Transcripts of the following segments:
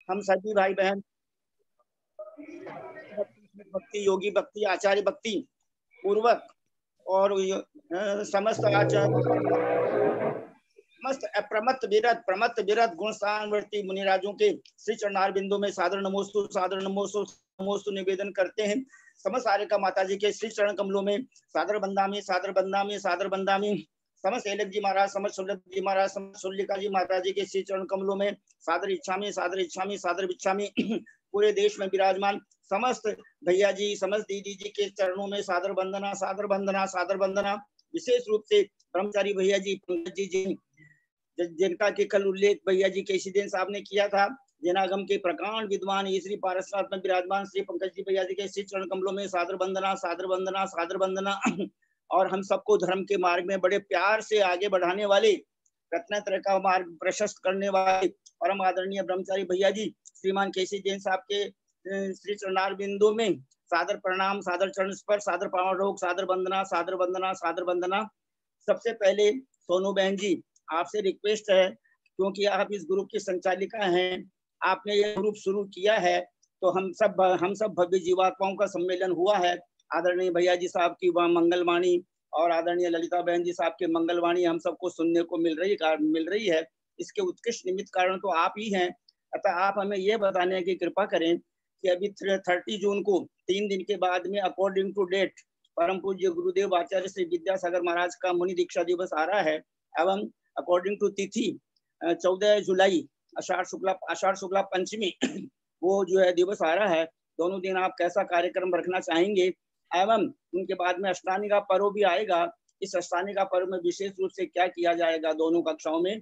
हम सभी भाई बहन भक्ति, योगी भक्ति, आचार्य भक्ति पूर्वक और समस्त प्रमत्त विरत गुणस्थानवर्ती मुनिराजों के श्री चरणार बिंदु में सादर नमोस्तु निवेदन करते हैं। समस्त आर्यका माता जी के श्री चरण कमलों में सादर बंदामी समस्त एलक जी महाराज, समस्त सुल्लभ जी महाराज, समस्त सुल्लिका जी माता जी के श्री चरण कमलों में सादर इच्छामी पूरे देश में विराजमान समस्त भैया जी, समस्त दीदी जी के चरणों में सादर वंदना। विशेष रूप से ब्रह्मचारी भैया जी, पंकज जी जिनका के कल उल्लेख भैया जी केसीदेन साहब ने किया था, जनागम के प्रकांड विद्वान श्री पारसनाथ में विराजमान श्री पंकज जी भैया जी के श्री चरण कमलों में सादर वंदना। और हम सबको धर्म के मार्ग में बड़े प्यार से आगे बढ़ाने वाले, रत्नत्रय का मार्ग प्रशस्त करने वाले परम आदरणीय ब्रह्मचारी भैया जी श्रीमान केसी जैन साहब के श्री चरणार बिंदु में सादर प्रणाम, सादर चरण स्पर्श, सादर पावन रोग, सादर वंदना। सबसे पहले सोनू बहन जी, आपसे रिक्वेस्ट है, क्योंकि आप इस ग्रुप की संचालिका हैं, आपने ये ग्रुप शुरू किया है, तो हम सब भव्य जीवात्माओं का सम्मेलन हुआ है। आदरणीय भैया जी साहब की मंगलवाणी और आदरणीय ललिता बहन जी साहब के मंगलवाणी हम सबको सुनने को मिल रही है। इसके उत्कृष्ट निमित्त कारण तो आप ही हैं। अतः आप हमें ये बताने की कृपा करें कि अभी 30 जून को 3 दिन के बाद में अकॉर्डिंग टू डेट परम पूज्य गुरुदेव आचार्य श्री विद्यासागर महाराज का मुनि दीक्षा दिवस आ रहा है, एवं अकॉर्डिंग टू तिथि 14 जुलाई आषाढ़ शुक्ला पंचमी वो जो है दिवस आ रहा है। दोनों दिन आप कैसा कार्यक्रम रखना चाहेंगे, एवं उनके बाद में अष्टानी का पर्व भी आएगा। इस अष्टानी का पर्व में विशेष रूप से क्या किया जाएगा दोनों कक्षाओं में,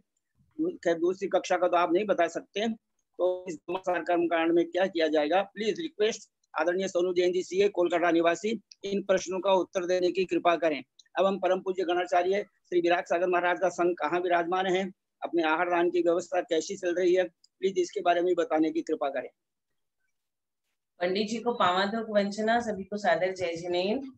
दूसरी कक्षा का तो आप नहीं बता सकते, तो इस कार्यक्रम कांड में क्या किया जाएगा, प्लीज रिक्वेस्ट आदरणीय सोनू जैन जी सीए कोलकाता निवासी इन प्रश्नों का उत्तर देने की कृपा करें। एवं परम पूज्य गणाचार्य श्री विराग सागर महाराज का संघ कहाँ विराजमान है, अपने आहार दान की व्यवस्था कैसी चल रही है, प्लीज इसके बारे में बताने की कृपा करें। पंडित जी को पावाधोक वंचना, सभी को सादर जय जिनेन्द्र।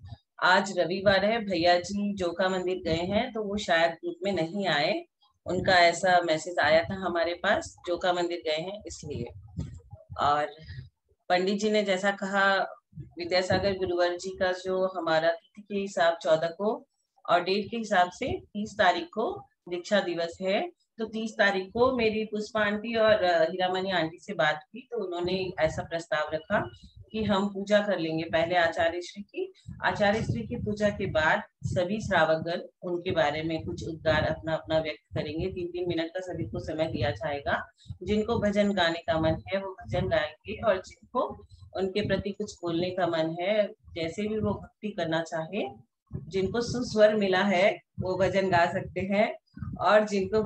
आज रविवार है, भैया जी जोका मंदिर गए हैं, तो वो शायद ग्रुप में नहीं आए। उनका ऐसा मैसेज आया था हमारे पास, जोका मंदिर गए हैं इसलिए। और पंडित जी ने जैसा कहा, विद्यासागर गुरुवर जी का जो हमारा तिथि के हिसाब 14 को और डेट के हिसाब से 30 तारीख को दीक्षा दिवस है। तो 30 तारीख को मेरी पुष्पा आंटी और हीरामणि आंटी से बात की, तो उन्होंने ऐसा प्रस्ताव रखा कि हम पूजा कर लेंगे पहले आचार्य श्री की पूजा के बाद सभी श्रावकगण उनके बारे में कुछ उद्गार अपना अपना व्यक्त करेंगे। 3-3 मिनट का सभी को समय दिया जाएगा। जिनको भजन गाने का मन है वो भजन गाएंगे, और जिनको उनके प्रति कुछ बोलने का मन है, जैसे भी वो भक्ति करना चाहे, जिनको सुस्वर मिला है वो भजन गा सकते हैं, और जिनको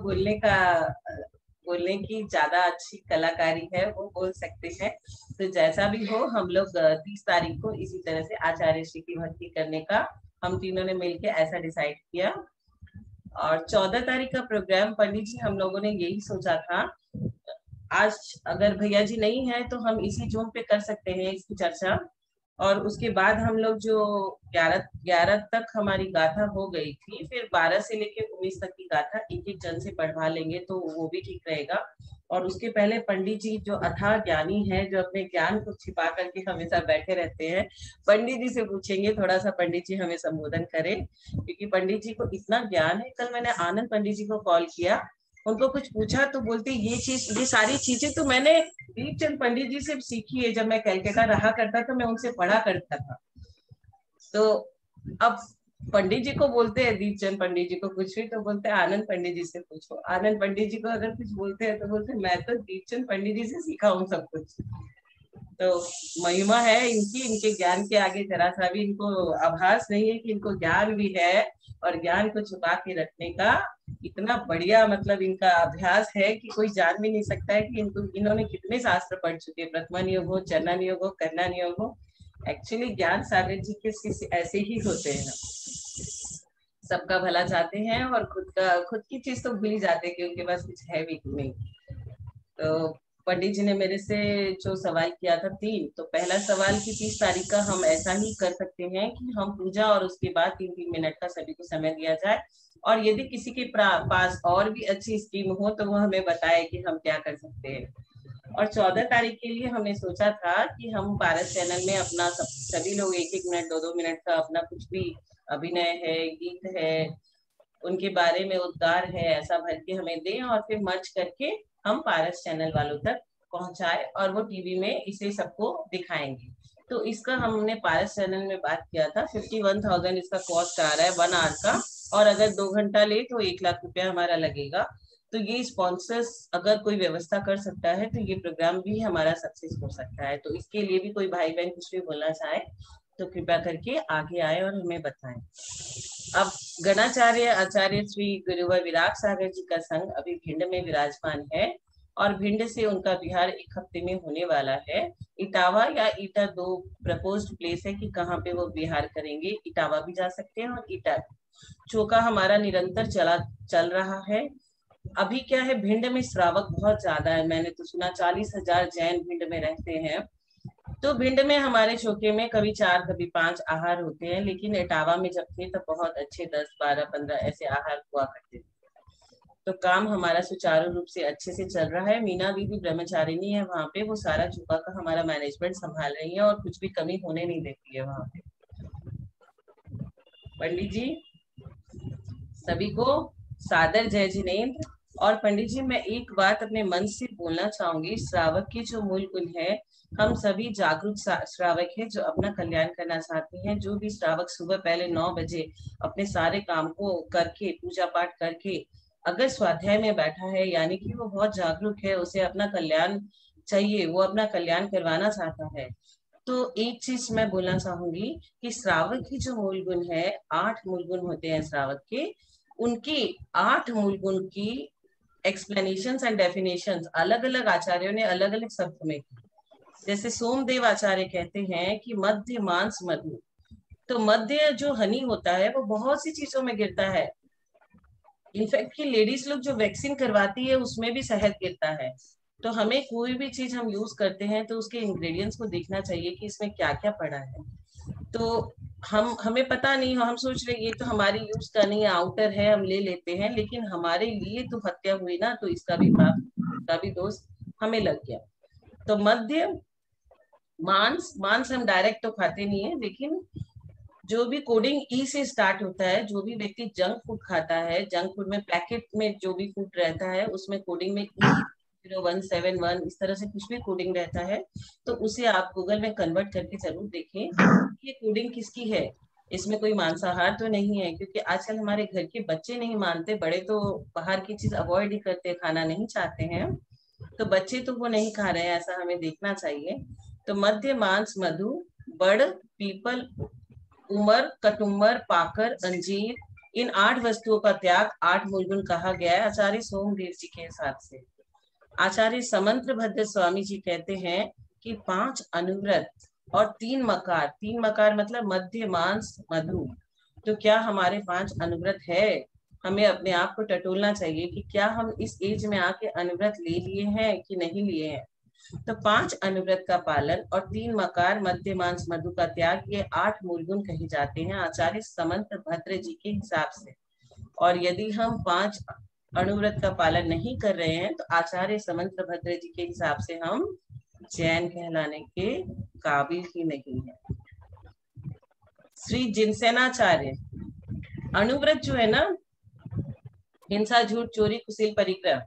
बोलने की ज्यादा अच्छी कलाकारी है वो बोल सकते हैं। तो जैसा भी हो, हम लोग 30 तारीख को इसी तरह से आचार्य श्री की भक्ति करने का हम तीनों ने मिलकर ऐसा डिसाइड किया। और 14 तारीख का प्रोग्राम पंडित जी हम लोगों ने यही सोचा था, आज अगर भैया जी नहीं है तो हम इसी जूम पे कर सकते हैं इसकी चर्चा, और उसके बाद हम लोग जो 11 तक हमारी गाथा हो गई थी, फिर 12 से लेके 19 तक की गाथा एक जन से पढ़वा लेंगे, तो वो भी ठीक रहेगा। और उसके पहले पंडित जी जो अथाह ज्ञानी है, जो अपने ज्ञान को छिपा करके हमेशा बैठे रहते हैं, पंडित जी से पूछेंगे थोड़ा सा पंडित जी हमें संबोधन करें, क्योंकि पंडित जी को इतना ज्ञान है। कल मैंने आनंद पंडित जी को कॉल किया, उनको कुछ पूछा तो बोलते ये सारी चीजें तो मैंने दीपचंद पंडित जी से सीखी है। जब मैं कलकत्ता रहा करता था मैं उनसे पढ़ा करता था। तो अब पंडित जी को बोलते हैं दीपचंद पंडित जी को कुछ भी, तो बोलते हैं आनंद पंडित जी से पूछो। आनंद पंडित जी को अगर कुछ बोलते हैं तो बोलते हैं मैं तो दीपचंद पंडित जी से सीखा हूँ सब कुछ। तो महिमा है इनकी, इनके ज्ञान के आगे जरा सा भी इनको आभास नहीं है कि इनको ज्ञान भी है, और ज्ञान को छुपा के रखने का इतना बढ़िया मतलब इनका अभ्यास है कि कोई जान भी नहीं सकता है कि इन्होंने कितने शास्त्र पढ़ चुके, प्रथमन योग हो, चरणन योग हो, कन्नन योग हो। एक्चुअली ज्ञान सागर जी के ऐसे ही होते हैं, सबका भला चाहते हैं और खुद की चीज तो भूल ही जाते हैं कि उनके पास कुछ है भी नहीं। तो पंडित जी ने मेरे से जो सवाल किया था 3, तो पहला सवाल कि 30 तारीख का हम ऐसा ही कर सकते हैं कि हम पूजा और उसके बाद 3-3 मिनट का सभी को समय दिया जाए, और यदि किसी के पास और भी अच्छी स्कीम हो तो वो हमें बताए कि हम क्या कर सकते हैं। और 14 तारीख के लिए हमने सोचा था कि हम पारस चैनल में अपना सभी लोग 1-1 मिनट 2-2 मिनट का अपना कुछ भी अभिनय है, गीत है, उनके बारे में उद्गार है, ऐसा भर के हमें दें और फिर मर्ज करके हम पारस चैनल वालों तक पहुंचाए और वो टीवी में इसे सबको दिखाएंगे। तो इसका हमने पारस चैनल में बात किया था। 51,000 इसका कॉस्ट आ रहा है 1 आवर का, और अगर 2 घंटा ले तो 1 लाख रुपया हमारा लगेगा। तो ये स्पॉन्सर्स अगर कोई व्यवस्था कर सकता है तो ये प्रोग्राम भी हमारा सक्सेस हो सकता है। तो इसके लिए भी कोई भाई बहन कुछ भी बोलना चाहे तो कृपया करके आगे आए और हमें बताएं। अब गणाचार्य आचार्य श्री गुरुवर विराग सागर जी का संघ अभी भिंड में विराजमान है और भिंड से उनका बिहार 1 हफ्ते में होने वाला है। इटावा या ईटा 2 प्रपोज्ड प्लेस है कि कहाँ पे वो बिहार करेंगे। इटावा भी जा सकते हैं और ईटा। चौका हमारा निरंतर चल रहा है। अभी क्या है, भिंड में श्रावक बहुत ज्यादा है। मैंने तो सुना 40,000 जैन भिंड में रहते हैं। तो भिंड में हमारे चौके में कभी 4 कभी 5 आहार होते हैं, लेकिन इटावा में जब थे तो बहुत अच्छे 10, 12, 15 ऐसे आहार हुआ करते थे। तो काम हमारा सुचारू रूप से अच्छे से चल रहा है। मीना दीदी ब्रह्मचारिणी है वहाँ पे, वो सारा चौका का हमारा मैनेजमेंट संभाल रही है और कुछ भी कमी होने नहीं देती है वहाँ पे। पंडित जी सभी को सादर जय जिनेंद्र। और पंडित जी मैं एक बात अपने मन से बोलना चाहूंगी, श्रावक की जो मूल गुण है, हम सभी जागरूक श्रावक हैं जो अपना कल्याण करना चाहते हैं। जो भी श्रावक सुबह पहले 9 बजे अपने सारे काम को करके पूजा पाठ करके अगर स्वाध्याय में बैठा है, यानी कि वो बहुत जागरूक है, उसे अपना कल्याण चाहिए, वो अपना कल्याण करवाना चाहता है। तो एक चीज मैं बोलना चाहूंगी कि श्रावक की जो मूल गुण है, 8 मूल गुण होते हैं श्रावक के, उनकी 8 मूल गुण की एक्सप्लेनेशंस एंड डेफिनेशंस अलग अलग आचार्यों ने अलग अलग शब्द में की। जैसे सोमदेव आचार्य कहते हैं कि मध्य मांस मधु। तो मध्य जो हनी होता है वो बहुत सी चीजों में गिरता है। इनफैक्ट कि लेडीज लोग जो वैक्सीन करवाती है उसमें भी शहद गिरता है। तो हमें कोई भी चीज हम यूज करते हैं तो उसके इंग्रेडिएंट्स को देखना चाहिए कि इसमें क्या क्या पड़ा है। तो हमें पता नहीं, हम सोच रहे ये तो हमारी यूज का नहीं, आउटर है, हम ले लेते हैं, लेकिन हमारे लिए तो हत्या हुई ना, तो इसका भी पाप, इसका भी दोष हमें लग गया। तो मध्य मांस हम डायरेक्ट तो खाते नहीं है, लेकिन जो भी कोडिंग ई से स्टार्ट होता है, जो भी व्यक्ति जंक फूड खाता है, जंक फूड में पैकेट में जो भी फूड रहता है उसमें कोडिंग में E0171 इस तरह से कुछ भी कोडिंग रहता है, तो उसे आप गूगल में कन्वर्ट करके जरूर देखें ये कोडिंग किसकी है। इसमें कोई मांसाहार तो नहीं है, क्योंकि आजकल हमारे घर के बच्चे नहीं मानते, बड़े तो बाहर की चीज अवॉइड ही करते, खाना नहीं चाहते हैं, तो बच्चे तो वो नहीं खा रहे हैं, ऐसा हमें देखना चाहिए। तो मध्य मांस मधु, बड़, पीपल, उमर, कटुम्बर, पाकर, अंजीर, इन 8 वस्तुओं का त्याग 8 मूलगुण कहा गया है आचार्य सोमदेव जी के हिसाब से। आचार्य समंत्र भद्र स्वामी जी कहते हैं कि 5 अनुव्रत और 3 मकार, 3 मकार मतलब मध्य मांस मधु। तो क्या हमारे 5 अनुव्रत है? हमें अपने आप को टटोलना चाहिए कि क्या हम इस एज में आके अनुव्रत ले लिए हैं कि नहीं लिए हैं। तो 5 अनुव्रत का पालन और 3 मकार मध्य मांस मधु का त्याग, ये 8 मूलगुण कहे जाते हैं आचार्य समंत भद्र जी के हिसाब से। और यदि हम 5 अनुव्रत का पालन नहीं कर रहे हैं तो आचार्य समंत भद्र जी के हिसाब से हम जैन कहलाने के काबिल ही नहीं है। श्री जिनसेनाचार्य, अनुव्रत जो है ना, हिंसा, झूठ, चोरी, कुशील, परिग्रह,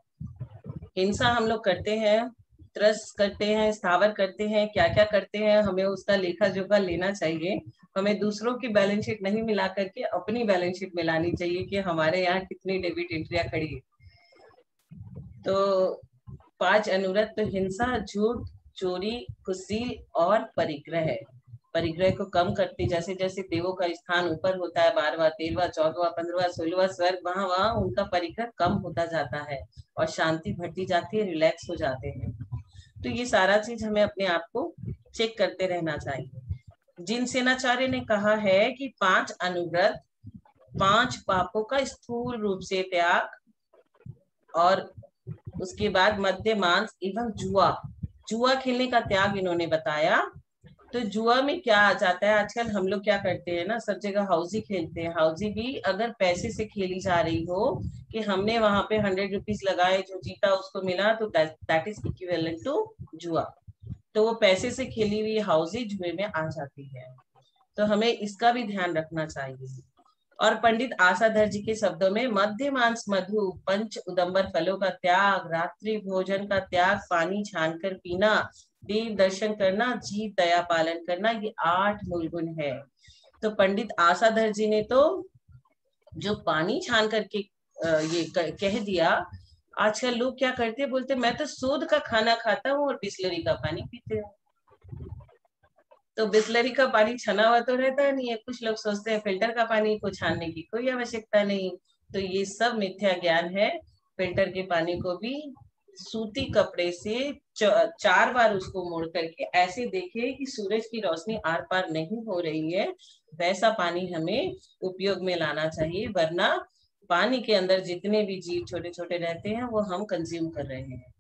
हिंसा हम लोग करते हैं, त्रस करते हैं, स्थावर करते हैं, क्या क्या करते हैं, हमें उसका लेखा जोखा लेना चाहिए। हमें दूसरों की बैलेंस शीट नहीं मिला करके अपनी बैलेंस शीट मिलानी चाहिए कि हमारे यहाँ कितनी डेबिट एंट्रियां खड़ी है। तो 5 अनुव्रत तो हिंसा, झूठ, चोरी, कुशील और परिग्रह है। परिग्रह को कम करते, जैसे जैसे देवों का स्थान ऊपर होता है, 12वां, 13वां, 14वां, 15वां, 16वां स्वर्ग, वहां वहां उनका परिग्रह कम होता जाता है और शांति बढ़ती जाती है, रिलैक्स हो जाते हैं। तो ये सारा चीज हमें अपने आप को चेक करते रहना चाहिए। जिनसेनाचार्य ने कहा है कि 5 अनुव्रत, 5 पापों का स्थूल रूप से त्याग, और उसके बाद मध्य मांस एवं जुआ खेलने का त्याग इन्होंने बताया। तो जुआ में क्या आ जाता है, आजकल हम लोग क्या करते हैं ना, सब जगह हाउजी खेलते हैं। हाउजी भी अगर पैसे से खेली जा रही हो कि हमने वहां पे 100 रुपीज लगाए, जो जीता उसको मिला, तो दैट इज इक्विवेलेंट टू जुआ। तो वो पैसे से खेली हुई हाउजी जुए में आ जाती है। तो हमें इसका भी ध्यान रखना चाहिए। और पंडित आसाधर जी के शब्दों में, मध्य मांस मधु पंच उदंबर फलों का त्याग, रात्रि भोजन का त्याग, पानी छानकर पीना, देव दर्शन करना, जीव दया पालन करना, ये 8 मूल गुण है। तो पंडित आसाधर जी ने तो जो पानी छान करके ये कह दिया। आजकल लोग क्या करते हैं, बोलते मैं तो शुद्ध का खाना खाता हूँ और बिस्लरी का पानी पीते हूँ। तो बिस्लरी का पानी छना हुआ तो रहता नहीं है। कुछ लोग सोचते हैं फिल्टर का पानी को छानने की कोई आवश्यकता नहीं। तो ये सब मिथ्या ज्ञान है। फिल्टर के पानी को भी सूती कपड़े से 4 बार उसको मोड़ करके ऐसे देखे कि सूरज की रोशनी आर पार नहीं हो रही है, वैसा पानी हमें उपयोग में लाना चाहिए। वरना पानी के अंदर जितने भी जीव छोटे छोटे रहते हैं वो हम कंज्यूम कर रहे हैं।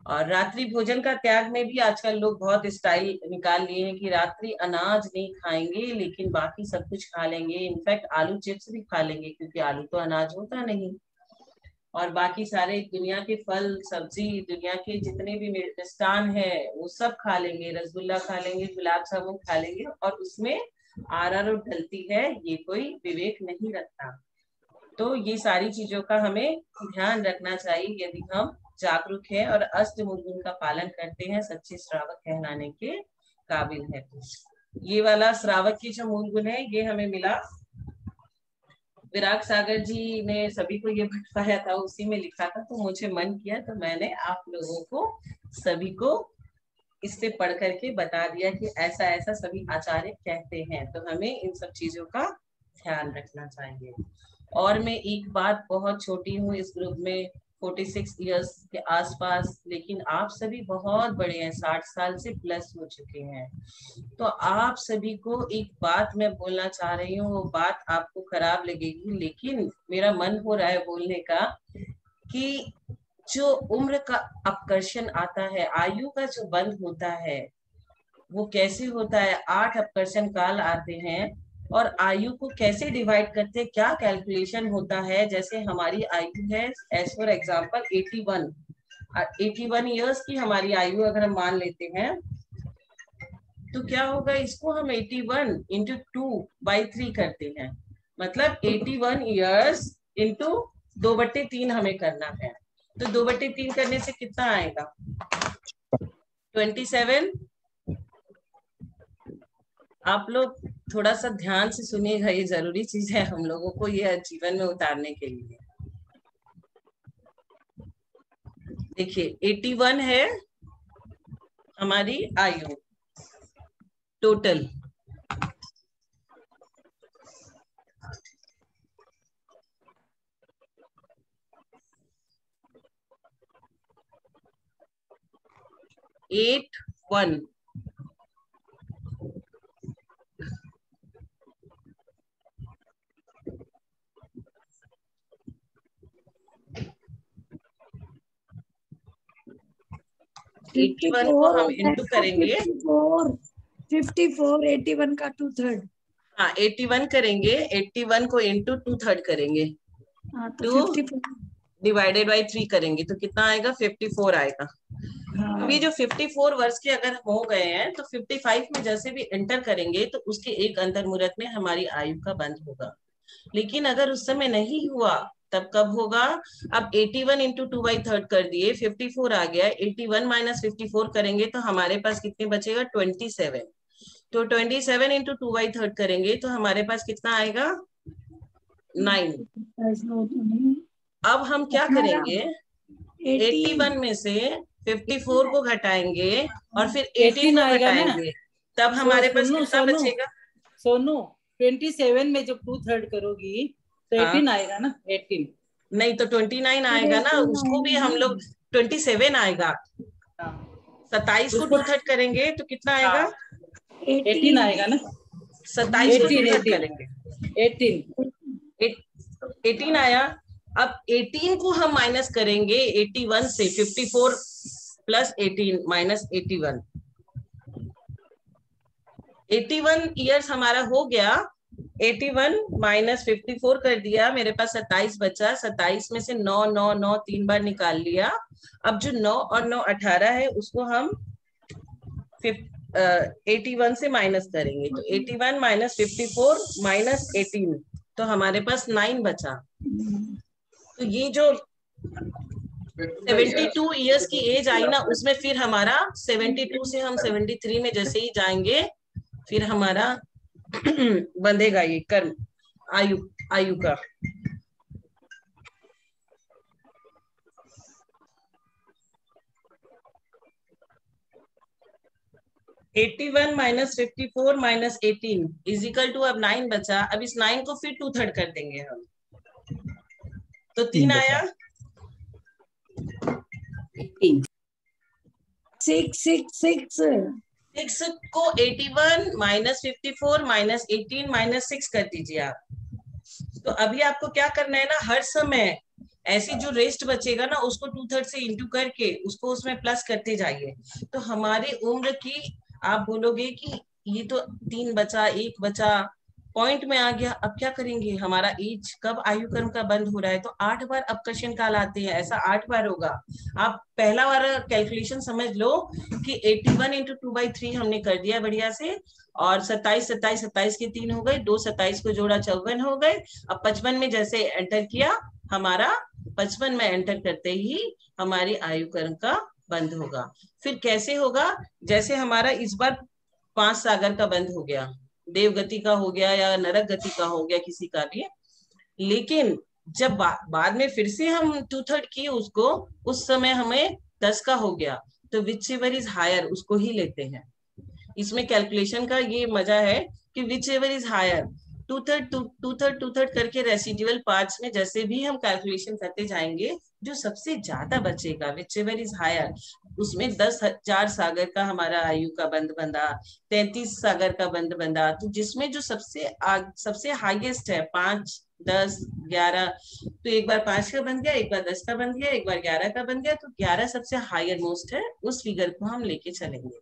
और रात्रि भोजन का त्याग में भी आजकल लोग बहुत स्टाइल निकाल लिए हैं कि रात्रि अनाज नहीं खाएंगे लेकिन बाकी सब कुछ खा लेंगे। इनफैक्ट आलू चिप्स भी खा लेंगे क्योंकि आलू तो अनाज होता नहीं। और बाकी सारे दुनिया के फल सब्जी, दुनिया के जितने भी मिष्टान है वो सब खा लेंगे। रसगुल्ला खा लेंगे, गुलाब जामुन खा लेंगे, और उसमें अरारोट डलती है, ये कोई विवेक नहीं रखता। तो ये सारी चीजों का हमें ध्यान रखना चाहिए यदि हम जागरूक है और अष्टमूल गुण का पालन करते हैं, सच्चे श्रावक कहलाने के काबिल है। तो ये वाला श्रावक की जो मूल गुण है ये हमें मिला, विराग सागर जी ने सभी को ये बंटवाया था, उसी में लिखा था। तो मुझे मन किया तो मैंने आप लोगों को सभी को इससे पढ़ करके बता दिया कि ऐसा ऐसा सभी आचार्य कहते हैं। तो हमें इन सब चीजों का ध्यान रखना चाहिए। और मैं एक बात, बहुत छोटी हूँ इस ग्रुप में, 46 इयर्स के आसपास, लेकिन आप सभी बहुत बड़े हैं, 60 साल से प्लस हो चुके हैं। तो आप सभी को एक बात मैं बोलना चाह रही हूँ, वो बात आपको खराब लगेगी लेकिन मेरा मन हो रहा है बोलने का, कि जो उम्र का अपकर्षण आता है, आयु का जो बंध होता है, वो कैसे होता है। 8 अपकर्षण काल आते हैं और आयु को कैसे डिवाइड करते हैं, क्या कैलकुलेशन होता है। जैसे हमारी आयु है एज फॉर एग्जाम्पल 81 ईयर्स की हमारी आयु अगर हम मान लेते हैं, तो क्या होगा, इसको हम 81 इंटू 2/3 करते हैं, मतलब 81 ईयर्स इंटू 2/3 हमें करना है। तो 2/3 करने से कितना आएगा, 27। आप लोग थोड़ा सा ध्यान से सुनिएगा, ये जरूरी चीज है हम लोगों को ये जीवन में उतारने के लिए। देखिए 81 है हमारी आयु टोटल, एट वन 81 को हम इंटू करेंगे, 54 81 का 2/3। हाँ 81 करेंगे, 81 को इंटू 2/3 करेंगे, तो 54 डिवाइडेड बाई 3 करेंगे तो कितना आएगा, 54 आएगा। अभी जो 54 वर्ष के अगर हो गए हैं तो 55 में जैसे भी एंटर करेंगे तो उसके एक अंतर मुहूर्त में हमारी आयु का बंद होगा। लेकिन अगर उस समय नहीं हुआ तब कब होगा, अब 81 इंटू 2/3 कर दिए, 54 आ गया, 81 माइनस 54 करेंगे तो हमारे पास कितने बचेगा, 27। तो 27 इंटू 2/3 करेंगे तो हमारे पास कितना आएगा, 9। अब हम क्या करेंगे, 81 में से 54 को घटाएंगे और फिर 18 को घटाएंगे, तब हमारे पास कितना बचेगा। सोनू 27 में जब 2/3 करोगी तो 18 आएगा ना, 18 नहीं तो 29 आएगा ना, उसको भी हम लोग 27 आएगा। 27 को 2/3 करेंगे तो कितना आएगा, 18 आएगा ना, 27 को 2/3 करेंगे 18 आया। अब 18 को हम माइनस करेंगे 81 से, 54 प्लस 18 माइनस 81, 81 ईयर्स हमारा हो गया। 81 माइनस 54 कर दिया, मेरे पास 27 बचा। 27 में से 9 9 9 3 बार निकाल लिया। अब जो 9 और 9 18 है उसको हम 81 से माइनस करेंगे। तो 81 माइनस 54 माइनस 18, तो हमारे पास 9 बचा। तो ये जो 72 ईयर्स की एज आई ना, उसमें फिर हमारा 72 से हम 73 में जैसे ही जाएंगे फिर हमारा बंधेगा ये कर्म आयु का। (81 minus 54 minus 18 is equal to, अब 9 बचा। अब इस 9 को फिर 2/3 कर देंगे हम, तो 3 आया। 6 को 81 माइनस 54 माइनस 18 माइनस 6 कर दीजिए आप। तो अभी आपको क्या करना है ना, हर समय ऐसे जो रेस्ट बचेगा ना उसको 2/3 से इंटू करके उसको उसमें प्लस करते जाइए। तो हमारी उम्र की आप बोलोगे कि ये तो 3 बचा, 1 बचा, पॉइंट में आ गया। अब क्या करेंगे, हमारा एज कब आयु कर्म का बंद हो रहा है, तो 8 बार अपकर्षण काल आते हैं, ऐसा 8 बार होगा। आप पहला वाला कैलकुलेशन समझ लो कि 81 इंटू 2/3 हमने कर दिया बढ़िया से, और 27 27 27 के 3 हो गए, 2 27 को जोड़ा 54 हो गए। अब 55 में जैसे एंटर किया हमारा, 55 में एंटर करते ही हमारी आयु कर्म का बंद होगा। फिर कैसे होगा, जैसे हमारा इस बार 5 सागर का बंद हो गया, देव गति का हो गया या नरक गति का हो गया किसी का भी, लेकिन जब बाद में फिर से हम 2/3 किए उसको, उस समय हमें 10 का हो गया, तो विच एवर इज हायर उसको ही लेते हैं। इसमें कैलकुलेशन का ये मजा है कि विच एवर इज हायर, 2/3 करके रेसिडुअल पार्ट्स में जैसे भी हम कैलकुलेशन करते जाएंगे, जो सबसे ज्यादा बचेगा विच एवर इज हायर, उसमें 10,000 सागर का हमारा आयु का बंद बंधा, 33 सागर का बंद बंधा। तो जिसमें जो सबसे हाईएस्ट है 5 10 11, तो एक बार 5 का बन गया, एक बार 10 का बन गया, एक बार 11 का बन गया, तो 11 सबसे हायर मोस्ट है, उस फिगर को हम लेके चलेंगे।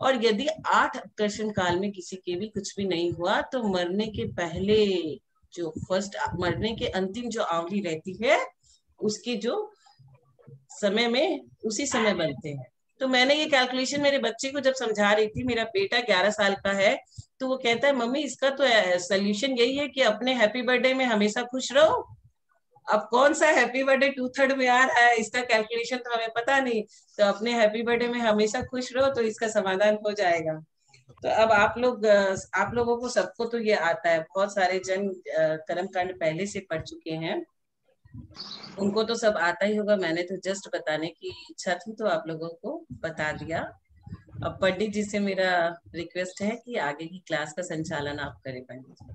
और यदि 8 अपकर्षण काल में किसी के भी कुछ भी नहीं हुआ, तो मरने के पहले जो फर्स्ट मरने के अंतिम जो आवली रहती है उसके जो समय में उसी समय बनते हैं। तो मैंने ये कैलकुलेशन मेरे बच्चे को जब समझा रही थी, मेरा बेटा 11 साल का है, तो वो कहता है मम्मी इसका तो सोल्यूशन यही है कि अपने हैप्पी बर्थडे में हमेशा खुश रहो। अब कौन सा हैप्पी बर्थडे 2/3 में आ रहा है, इसका कैलकुलेशन तो हमें पता नहीं, तो अपने हैप्पी बर्थडे में हमेशा खुश रहो तो इसका समाधान हो जाएगा। तो अब आप लोगों को सबको तो ये आता है, बहुत सारे जन कर्मकांड पहले से पढ़ चुके हैं, उनको तो सब आता ही होगा। मैंने तो जस्ट बताने की इच्छा थी तो आप लोगों को बता दिया। अब पंडित जी से मेरा रिक्वेस्ट है कि आगे की क्लास का संचालन आप करें पंडित जी।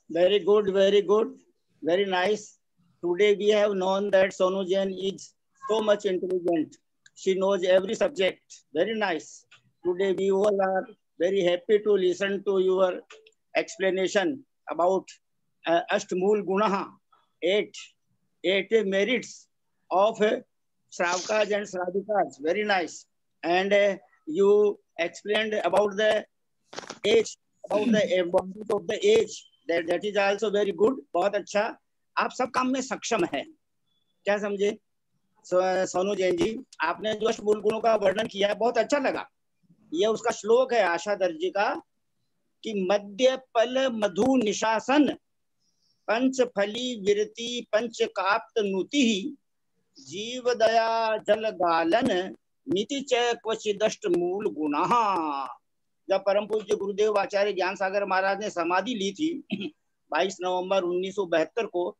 Very good, very good, very nice. Today we have known that Sonu Jain is so much intelligent. She knows every subject. Very nice. Today we all are very happy to listen to your explanation about Ashtmul Gunaha, eight merits of Shravkas and Shravikas. Very nice. And you explained about the age, about the importance of the age. That is also very good. बहुत अच्छा, आप सब काम में सक्षम है, क्या समझे सोनू जैन जी? आपने जो अष्टमूल गुणों का वर्णन किया बहुत अच्छा लगा। ये उसका श्लोक है आशा दर्जी का कि मध्य पल मधु निशासन पंच फली विरति पंच काप्त नुति जीव दया जल गालन नीति च क्वचिदष्ट मूल गुणः। जब परम पूज्य गुरुदेव आचार्य ज्ञान सागर महाराज ने समाधि ली थी 22 नवंबर 1972 को,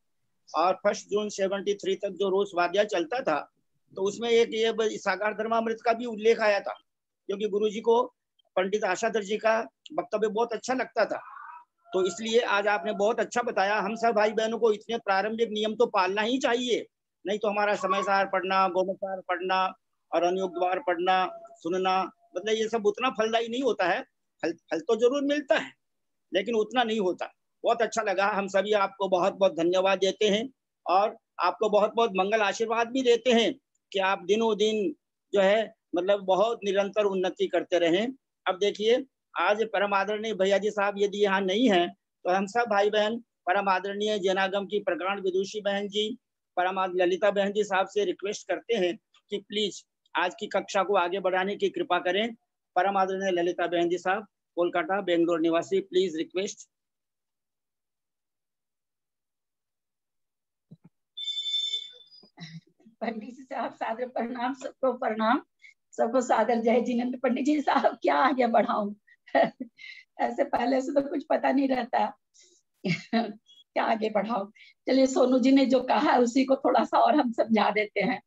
और 1 जून 73 तक जो रोज स्वाध्याय चलता था, तो उसमें एक ये साकार धर्मामृत का भी उल्लेख आया था, क्योंकि गुरुजी को पंडित आशाधर जी का वक्तव्य बहुत अच्छा लगता था। तो इसलिए आज आपने बहुत अच्छा बताया। हम सब भाई बहनों को इतने प्रारंभिक नियम तो पालना ही चाहिए, नहीं तो हमारा समय सार पढ़ना, गोमसार पढ़ना और अनुयोग द्वार पढ़ना, सुनना, मतलब ये सब उतना फलदायी नहीं होता है। फल तो जरूर मिलता है, लेकिन उतना नहीं होता। बहुत अच्छा लगा। हम सभी आपको बहुत बहुत धन्यवाद देते हैं और आपको बहुत बहुत मंगल आशीर्वाद भी देते हैं कि आप दिनों दिन जो है मतलब बहुत निरंतर उन्नति करते रहें। अब देखिए, आज परम आदरणीय भैया जी साहब यदि यहाँ नहीं है तो हम सब भाई बहन परम आदरणीय जैनागम की प्रकांड विदुषी बहन जी, परम ललिता बहन जी साहब से रिक्वेस्ट करते हैं कि प्लीज आज की कक्षा को आगे बढ़ाने की कृपा करें। परम आदरणीय ललिता बहन जी साहब, कोलकाता बेंगलोर निवासी, प्लीज रिक्वेस्ट। पंडित जी साहब सादर प्रणाम, सबको प्रणाम, सबको सादर जय जिनेंद्र। पंडित जी साहब क्या आगे बढ़ाऊं ऐसे पहले से तो कुछ पता नहीं रहता क्या आगे बढ़ाऊं। चलिए, सोनू जी ने जो कहा है उसी को थोड़ा सा और हम समझा देते हैं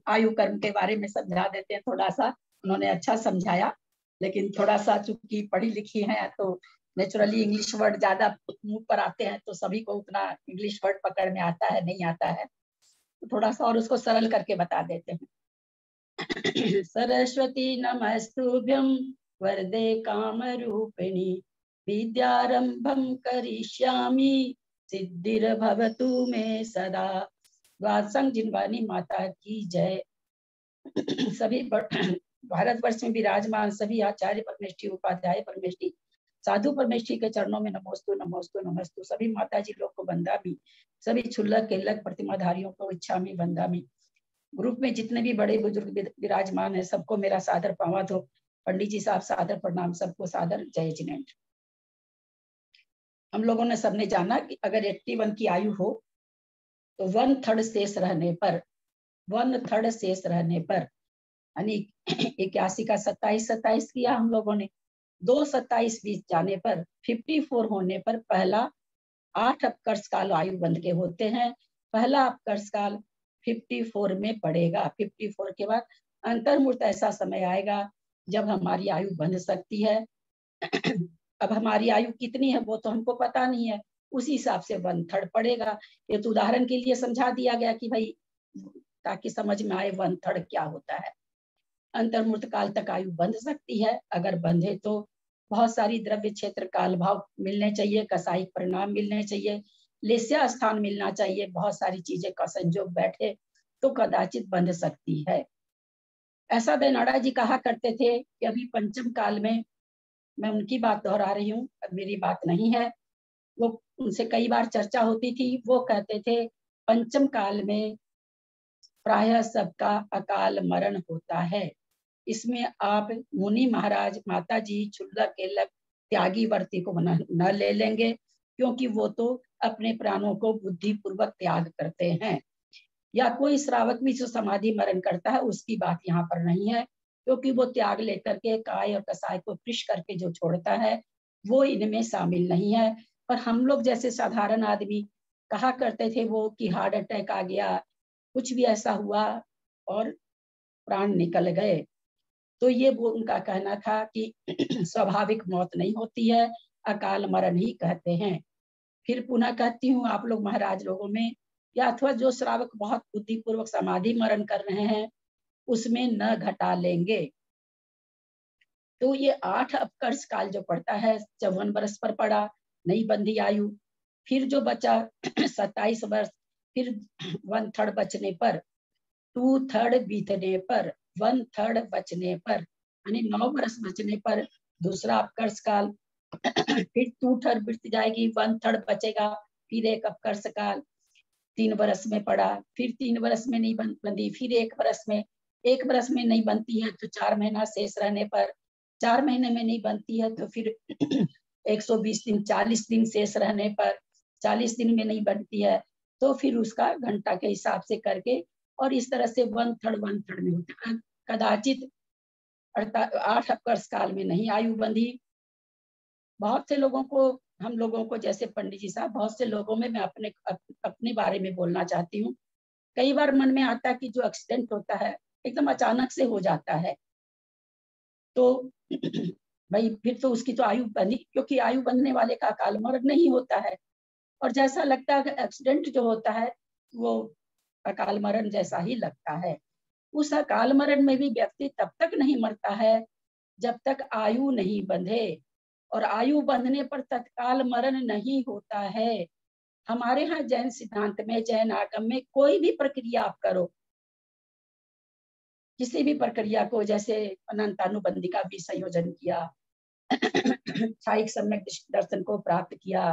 आयु कर्म के बारे में समझा देते हैं थोड़ा सा। उन्होंने अच्छा समझाया, लेकिन थोड़ा सा चूंकि पढ़ी लिखी है तो नेचुरली इंग्लिश वर्ड ज्यादा मुंह पर आते हैं, तो सभी को उतना इंग्लिश वर्ड पकड़ में आता है नहीं आता है, तो थोड़ा सा और उसको सरल करके बता देते हैं। सरस्वती नमस्तुभ्यं वरदे काम रूपिणी विद्यारंभं करिष्यामि सिद्धिर्भवतु मे सदा। वात्संग जिनवानी माता की जय। सभी भारतवर्ष में विराजमान सभी आचार्य परमेष्ठी, उपाध्याय परमेष्ठी, साधु परमेष्ठी के चरणों में नमोस्तु नमोस्तु नमोस्तु। सभी माता जी लोग को वंदामि, सभी क्षुल्लक केल्लक प्रतिमाधारियों को इच्छामि वंदामि। ग्रुप में जितने भी बड़े बुजुर्ग विराजमान है सबको मेरा सादर पावा दो। पंडित जी साहब सादर प्रणाम, सबको सादर जय जिनेंद्र। हम लोगों ने सबने जाना कि अगर 81 की आयु हो तो 1/3 शेष रहने पर, 1/3 शेष रहने पर, यानी 81 का 27 किया हम लोगों ने, 2 27 बीत जाने पर 54 होने पर पहला 8 अपकर्ष काल आयु बंध के होते हैं। पहला अपकर्ष काल 54 में पड़ेगा। 54 के बाद अंतर्मूर्त ऐसा समय आएगा जब हमारी आयु बंध सकती है। अब हमारी आयु कितनी है वो तो हमको पता नहीं है, उसी हिसाब से 1/3 पड़ेगा। ये तो उदाहरण के लिए समझा दिया गया कि भाई ताकि समझ में आए 1/3 क्या होता है। अंतर्मूर्त काल तक आयु बंध सकती है। अगर बंधे तो बहुत सारी द्रव्य क्षेत्र काल भाव मिलने चाहिए, कसाई परिणाम मिलने चाहिए, लेस्या स्थान मिलना चाहिए, बहुत सारी चीजें का संजोग बैठे तो कदाचित बंध सकती है। ऐसा बेनाडा जी कहा करते थे कि अभी पंचम काल में, मैं उनकी बात दोहरा रही हूँ, अब मेरी बात नहीं है, वो उनसे कई बार चर्चा होती थी। वो कहते थे पंचम काल में प्रायः सबका अकाल मरण होता है। इसमें आप मुनि महाराज, माता जी, क्षुल्लक केल्लक, त्यागी वर्ती को न ले लेंगे, क्योंकि वो तो अपने प्राणों को बुद्धि पूर्वक त्याग करते हैं। या कोई श्रावक भी जो समाधि मरण करता है उसकी बात यहाँ पर नहीं है, क्योंकि वो त्याग लेकर के काय और कसाय को पृष करके जो छोड़ता है वो इनमें शामिल नहीं है। पर हम लोग जैसे साधारण आदमी कहा करते थे वो कि हार्ट अटैक आ गया, कुछ भी ऐसा हुआ और प्राण निकल गए, तो ये वो उनका कहना था कि स्वाभाविक मौत नहीं होती है, अकाल मरण ही कहते हैं। फिर पुनः कहती हूँ आप लोग महाराज लोगों में, या अथवा जो श्रावक बहुत बुद्धिपूर्वक समाधि मरण कर रहे हैं उसमें न घटा लेंगे। तो ये 8 अपकर्ष काल जो पड़ता है 54 वर्ष पर पड़ा, नई बंधी आयु। फिर जो बचा 27 वर्ष, फिर 1/3 बचने पर, 2/3 बीतने पर, 1/3 बचने पर, यानी 9 वर्ष बचने पर दूसरा अपकर्ष काल। फिर 2/3 बीत जाएगी, 1/3 बचेगा, फिर एक अपकर्ष काल 3 वर्ष में पड़ा। फिर 3 वर्ष में नहीं बंधी, फिर 1 वर्ष में नहीं बनती है तो 4 महीना शेष रहने पर, 4 महीने में नहीं बनती है तो फिर 120 दिन, 40 दिन शेष रहने पर, 40 दिन में नहीं बनती है तो फिर उसका घंटा के हिसाब से करके, और इस तरह से 1/3 में होता है। कदाचित 8 अपकर्ष काल में नहीं आयु बंधी। बहुत से लोगों को, हम लोगों को, जैसे पंडित जी साहब, बहुत से लोगों में मैं अपने बारे में बोलना चाहती हूँ। कई बार मन में आता है कि जो एक्सीडेंट होता है एकदम अचानक से हो जाता है, तो भाई फिर तो उसकी तो आयु बंधी, क्योंकि आयु बंधने वाले का अकाल मरण नहीं होता है। और जैसा लगता है एक्सीडेंट जो होता है वो अकाल मरण जैसा ही लगता है। उस अकाल मरण में भी व्यक्ति तब तक नहीं मरता है जब तक आयु नहीं बंधे, और आयु बंधने पर तत्काल मरण नहीं होता है। हमारे यहाँ जैन सिद्धांत में, जैन आगम में कोई भी प्रक्रिया आप करो, किसी भी प्रक्रिया को, जैसे अनंतानुबंधी का भी संयोजन किया, क्षायिक सम्यक दर्शन को प्राप्त किया,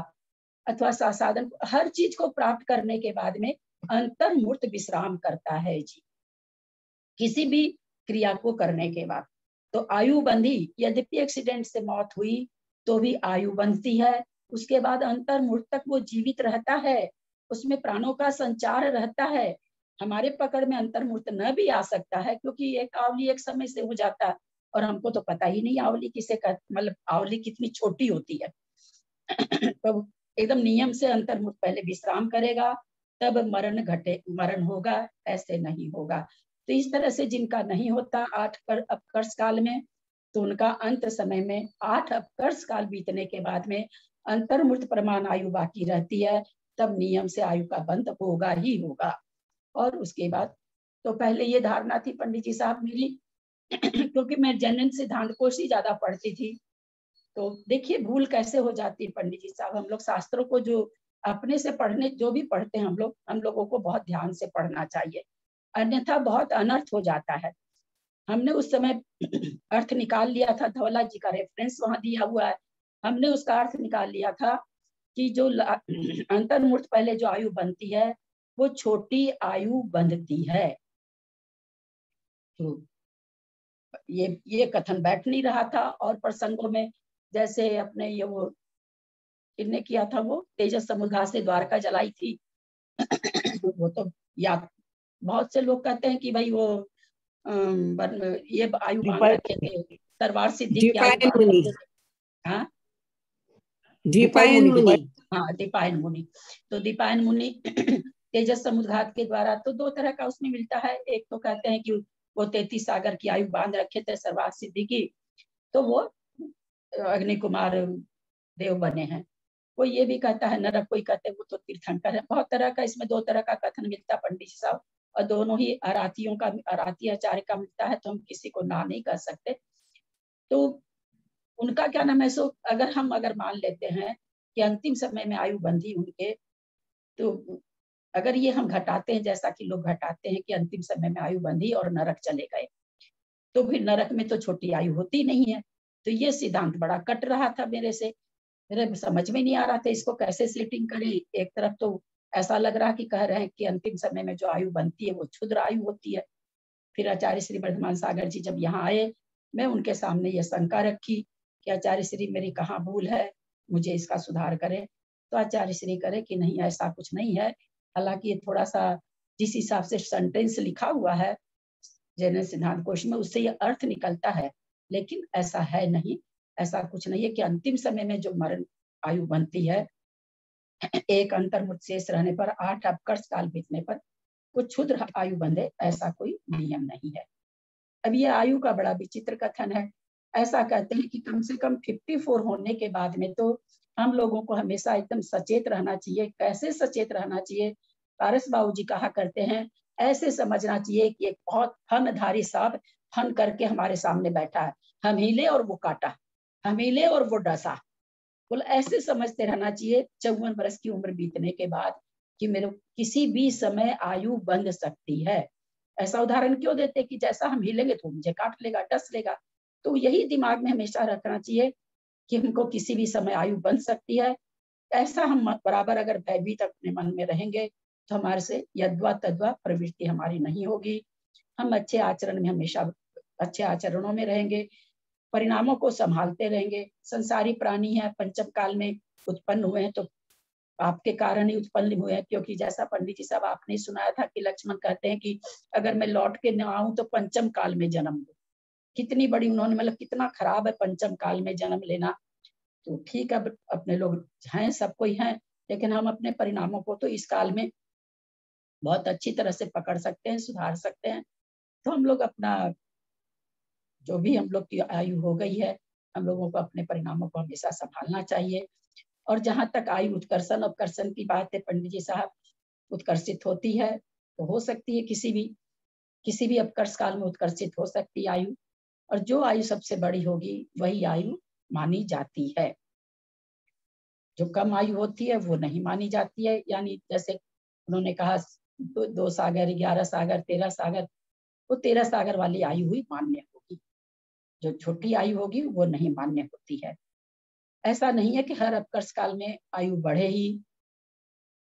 अथवा साधन, हर चीज को प्राप्त करने के बाद में अंतर्मूर्त विश्राम करता है जी, किसी भी क्रिया को करने के बाद। तो आयु बंधी, यद्यपि एक्सीडेंट से मौत हुई तो भी आयु बंधती है, उसके बाद अंतर्मूर्त तक वो जीवित रहता है, उसमें प्राणों का संचार रहता है। हमारे पकड़ में अंतर्मूर्त न भी आ सकता है, क्योंकि एक आवली एक समय से हो जाता है और हमको तो पता ही नहीं आवली किसे मतलब आवली कितनी छोटी होती है। तो एकदम नियम से अंतर्मुख पहले विश्राम करेगा, तब मरण होगा, ऐसे नहीं होगा। तो इस तरह से जिनका नहीं होता 8 अपकर्ष काल में, तो उनका अंत समय में 8 अपकर्ष काल बीतने के बाद में अंतर्मूर्त प्रमाण आयु बाकी रहती है, तब नियम से आयु का बंध होगा ही होगा। और उसके बाद तो पहले ये धारणा थी पंडित जी साहब मेरी, क्योंकि मैं जनन सिद्धांत कोश ही ज्यादा पढ़ती थी, तो देखिए भूल कैसे हो जाती है पंडित जी साहब। हम लोग शास्त्रों को जो अपने से पढ़ने, जो भी पढ़ते हैं हम लोगों को बहुत ध्यान से पढ़ना चाहिए, अन्यथा बहुत अनर्थ हो जाता है। हमने उस समय अर्थ निकाल लिया था, धवला जी का रेफरेंस वहां दिया हुआ है, हमने उसका अर्थ निकाल लिया था कि जो अंतर्मूर्त पहले जो आयु बनती है वो छोटी आयु बंधती है। तो ये कथन बैठ नहीं रहा था। और प्रसंगों में जैसे अपने ये वो किसने किया था, वो तेजस समुद्घात से द्वारका जलाई थी, वो तो याद, बहुत से लोग कहते हैं कि भाई वो ये आयु बांध रखे थे, दरबार सिद्धि की आयु बांध रखे थे। हाँ दीपायन मुनि, हाँ दीपायन मुनि। तो दीपायन मुनि तेजस समुद्घात के द्वारा, तो 2 तरह का उसमें मिलता है। एक तो कहते हैं कि वो 33 सागर की आयु बांध रखे थे सर्वार्थ सिद्धि की, तो वो अग्नि कुमार देव बने हैं। कोई ये भी कहता है नरक, कोई कहते हैं वो तो तीर्थंकर है। बहुत तरह का इसमें 2 तरह का कथन मिलता है पंडित जी साहब, और दोनों ही आरातियों का, आराती आचार्य का मिलता है, तो हम किसी को ना नहीं कर सकते। तो उनका क्या नाम है, सो अगर मान लेते हैं कि अंतिम समय में आयु बंधी उनके, तो अगर ये हम घटाते हैं, जैसा कि लोग घटाते हैं कि अंतिम समय में आयु बंधी और नरक चले गए, तो फिर नरक में तो छोटी आयु होती नहीं है। तो ये सिद्धांत बड़ा कट रहा था मेरे से, मेरे समझ में नहीं आ रहा था इसको कैसे सेटिंग करें। एक तरफ तो ऐसा लग रहा कि कह रहे हैं कि अंतिम समय में जो आयु बनती है वो क्षुद्र आयु होती है। फिर आचार्य श्री वर्धमान सागर जी जब यहाँ आए, मैं उनके सामने ये शंका रखी कि आचार्य श्री मेरी कहाँ भूल है, मुझे इसका सुधार करें। तो आचार्य श्री करे कि नहीं ऐसा कुछ नहीं है, हालांकि ये थोड़ा सा जिस हिसाब से सेंटेंस लिखा हुआ है जैन सिद्धांत कोश में, उससे ये अर्थ निकलता है, लेकिन ऐसा है नहीं, ऐसा कुछ नहीं है कि अंतिम समय में जो मरण आयु बनती है, एक अंतर्मुक्त शेष रहने पर 8 अपकर्ष काल बीतने पर कुछ क्षुद्र आयु बंधे, ऐसा कोई नियम नहीं है। अब ये आयु का बड़ा विचित्र कथन है। ऐसा कहते हैं कि कम से कम 54 होने के बाद में तो हम लोगों को हमेशा एकदम सचेत रहना चाहिए। कैसे सचेत रहना चाहिए? पारस बाबू जी कहा करते हैं, ऐसे समझना चाहिए कि एक बहुत फनधारी सांप फन करके हमारे सामने बैठा है, हम हिले और वो काटा, हम हिले और वो डसा। बोले ऐसे समझते रहना चाहिए 54 वर्ष की उम्र बीतने के बाद कि मेरे किसी भी समय आयु बंध सकती है। ऐसा उदाहरण क्यों देते कि जैसा हम हिलेंगे तो मुझे काट लेगा, डस लेगा। तो यही दिमाग में हमेशा रखना चाहिए कि हमको किसी भी समय आयु बंध सकती है। ऐसा हम बराबर अगर भयभीत अपने मन में रहेंगे तो हमारे से यद्वा तद्वा प्रवृत्ति हमारी नहीं होगी। हम अच्छे आचरण में हमेशा अच्छे आचरणों में रहेंगे, परिणामों को संभालते रहेंगे। संसारी प्राणी है, पंचम काल में उत्पन्न हुए हैं तो आपके कारण ही उत्पन्न हुए हैं, क्योंकि जैसा पंडित जी साहब आपने सुनाया था कि लक्ष्मण कहते हैं कि अगर मैं लौट के न आऊं तो पंचम काल में जन्म लूं। कितनी बड़ी उन्होंने, मतलब कितना खराब है पंचम काल में जन्म लेना। तो ठीक है, अपने लोग हैं, सब कोई है, लेकिन हम अपने परिणामों को तो इस काल में बहुत अच्छी तरह से पकड़ सकते हैं, सुधार सकते हैं। तो हम लोग अपना जो भी हम लोग की आयु हो गई है, हम लोगों को अपने परिणामों को हमेशा संभालना चाहिए। और जहां तक आयु उत्कर्षण अपकर्षण की बात है पंडित जी साहब, उत्कर्षित होती है तो हो सकती है किसी भी अपकर्ष काल में उत्कर्षित हो सकती है आयु, और जो आयु सबसे बड़ी होगी वही आयु मानी जाती है। जो कम आयु होती है वो नहीं मानी जाती है। यानी जैसे उन्होंने कहा 2 सागर, 11 सागर, 13 सागर, वो 13 सागर वाली आयु हुई मान्य होगी। जो छोटी आयु होगी वो नहीं मान्य होती है। ऐसा नहीं है कि हर अपकर्ष काल में आयु बढ़े ही,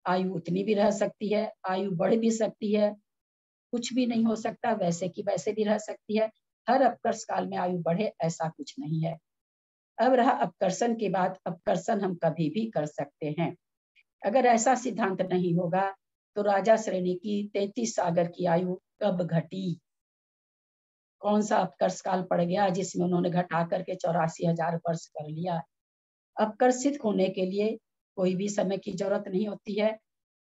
आयु उतनी भी रह सकती है, आयु बढ़ भी सकती है, कुछ भी नहीं हो सकता, वैसे की वैसे भी रह सकती है। हर अपकर्ष काल में आयु बढ़े ऐसा कुछ नहीं है। अब रहा अपकर्षण की बात। अपकर्षण हम कभी भी कर सकते हैं। अगर ऐसा सिद्धांत नहीं होगा तो राजा श्रेणी की 33 सागर की आयु कब घटी? कौन सा अपकर्ष काल पड़ गया जिसमें उन्होंने घटा करके 84,000 वर्ष कर लिया? अपकर्षित होने के लिए कोई भी समय की जरूरत नहीं होती है।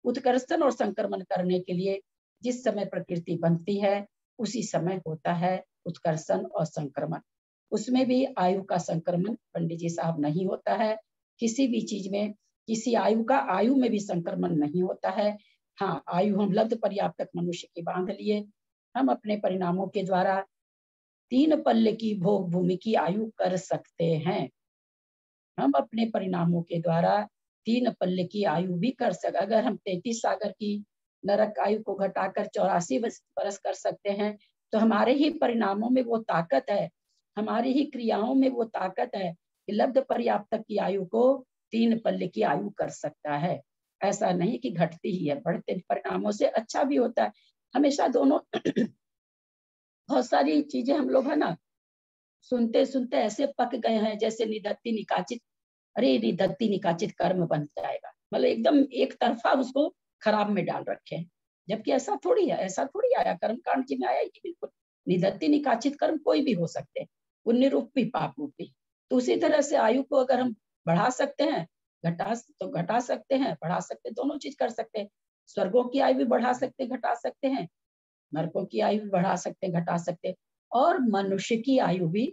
उत्कर्षण और संक्रमण करने के लिए जिस समय प्रकृति बनती है उसी समय होता है उत्कर्षण और संक्रमण। उसमें भी आयु का संक्रमण पंडित जी साहब नहीं होता है। किसी भी चीज में किसी आयु का आयु में भी संक्रमण नहीं होता है। हाँ, आयु हम लब्ध पर्याप्तक मनुष्य की बांध लिए। हम अपने परिणामों के द्वारा 3 पल्ले की भोग भूमि की आयु कर सकते हैं। हम अपने परिणामों के द्वारा 3 पल्ले की आयु भी कर सकते। अगर हम 33 सागर की नरक आयु को घटाकर 84 वर्ष कर सकते हैं तो हमारे ही परिणामों में वो ताकत है, हमारी ही क्रियाओं में वो ताकत है कि लब्ध पर्याप्तक की आयु को 3 पल्ले की आयु कर सकता है। ऐसा नहीं कि घटती ही है, बढ़ते परिणामों से अच्छा भी होता है। हमेशा दोनों बहुत सारी चीजें हम लोग है ना सुनते सुनते ऐसे पक गए हैं जैसे निधत्ति निकाचित, अरे निधत्ति निकाचित कर्म बन जाएगा, मतलब एकदम एक तरफा उसको खराब में डाल रखे हैं। जबकि ऐसा थोड़ी है, ऐसा थोड़ी आया कर्म कांड जी में आया ही बिल्कुल। निधत्ति निकाचित कर्म कोई भी हो सकते हैं, पुण्य रूपी पाप रूपी। तो उसी तरह से आयु को अगर हम बढ़ा सकते हैं घटा सकते हैं, बढ़ा सकते, दोनों चीज कर सकते हैं। स्वर्गों की आयु भी बढ़ा सकते, घटा सकते हैं, नरकों की आयु भी बढ़ा सकते, घटा सकते, और मनुष्य की आयु भी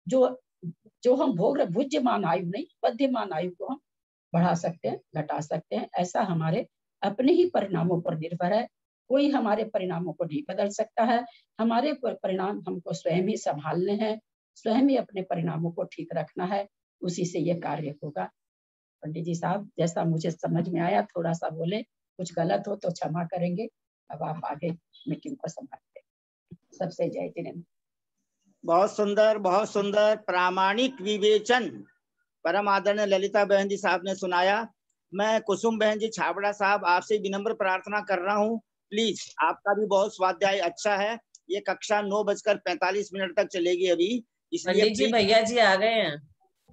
जो हम भोग रहे भुज्यमान आयु नहीं, बध्यमान आयु को हम बढ़ा सकते हैं, घटा सकते हैं। ऐसा हमारे अपने ही परिणामों पर निर्भर है। कोई हमारे परिणामों को नहीं बदल सकता है। हमारे परिणाम हमको स्वयं ही संभालने हैं, स्वयं ही अपने परिणामों को ठीक रखना है, उसी से ये कार्य होगा। पंडित जी साहब, जैसा मुझे समझ में आया थोड़ा सा बोले, कुछ गलत हो तो क्षमा करेंगे। अब आप आगे मीटिंग को संभालते। सबसे जय जिनेन्द्र। बहुत सुंदर प्रामाणिक विवेचन परम आदरणीय ललिता बहन जी साहब ने सुनाया। मैं कुसुम बहन जी छाबड़ा साहब आपसे विनम्र प्रार्थना कर रहा हूँ, प्लीज आपका भी बहुत स्वाध्याय अच्छा है। ये कक्षा 9:45 तक चलेगी अभी, इसलिए जी भैया जी आ गए हैं।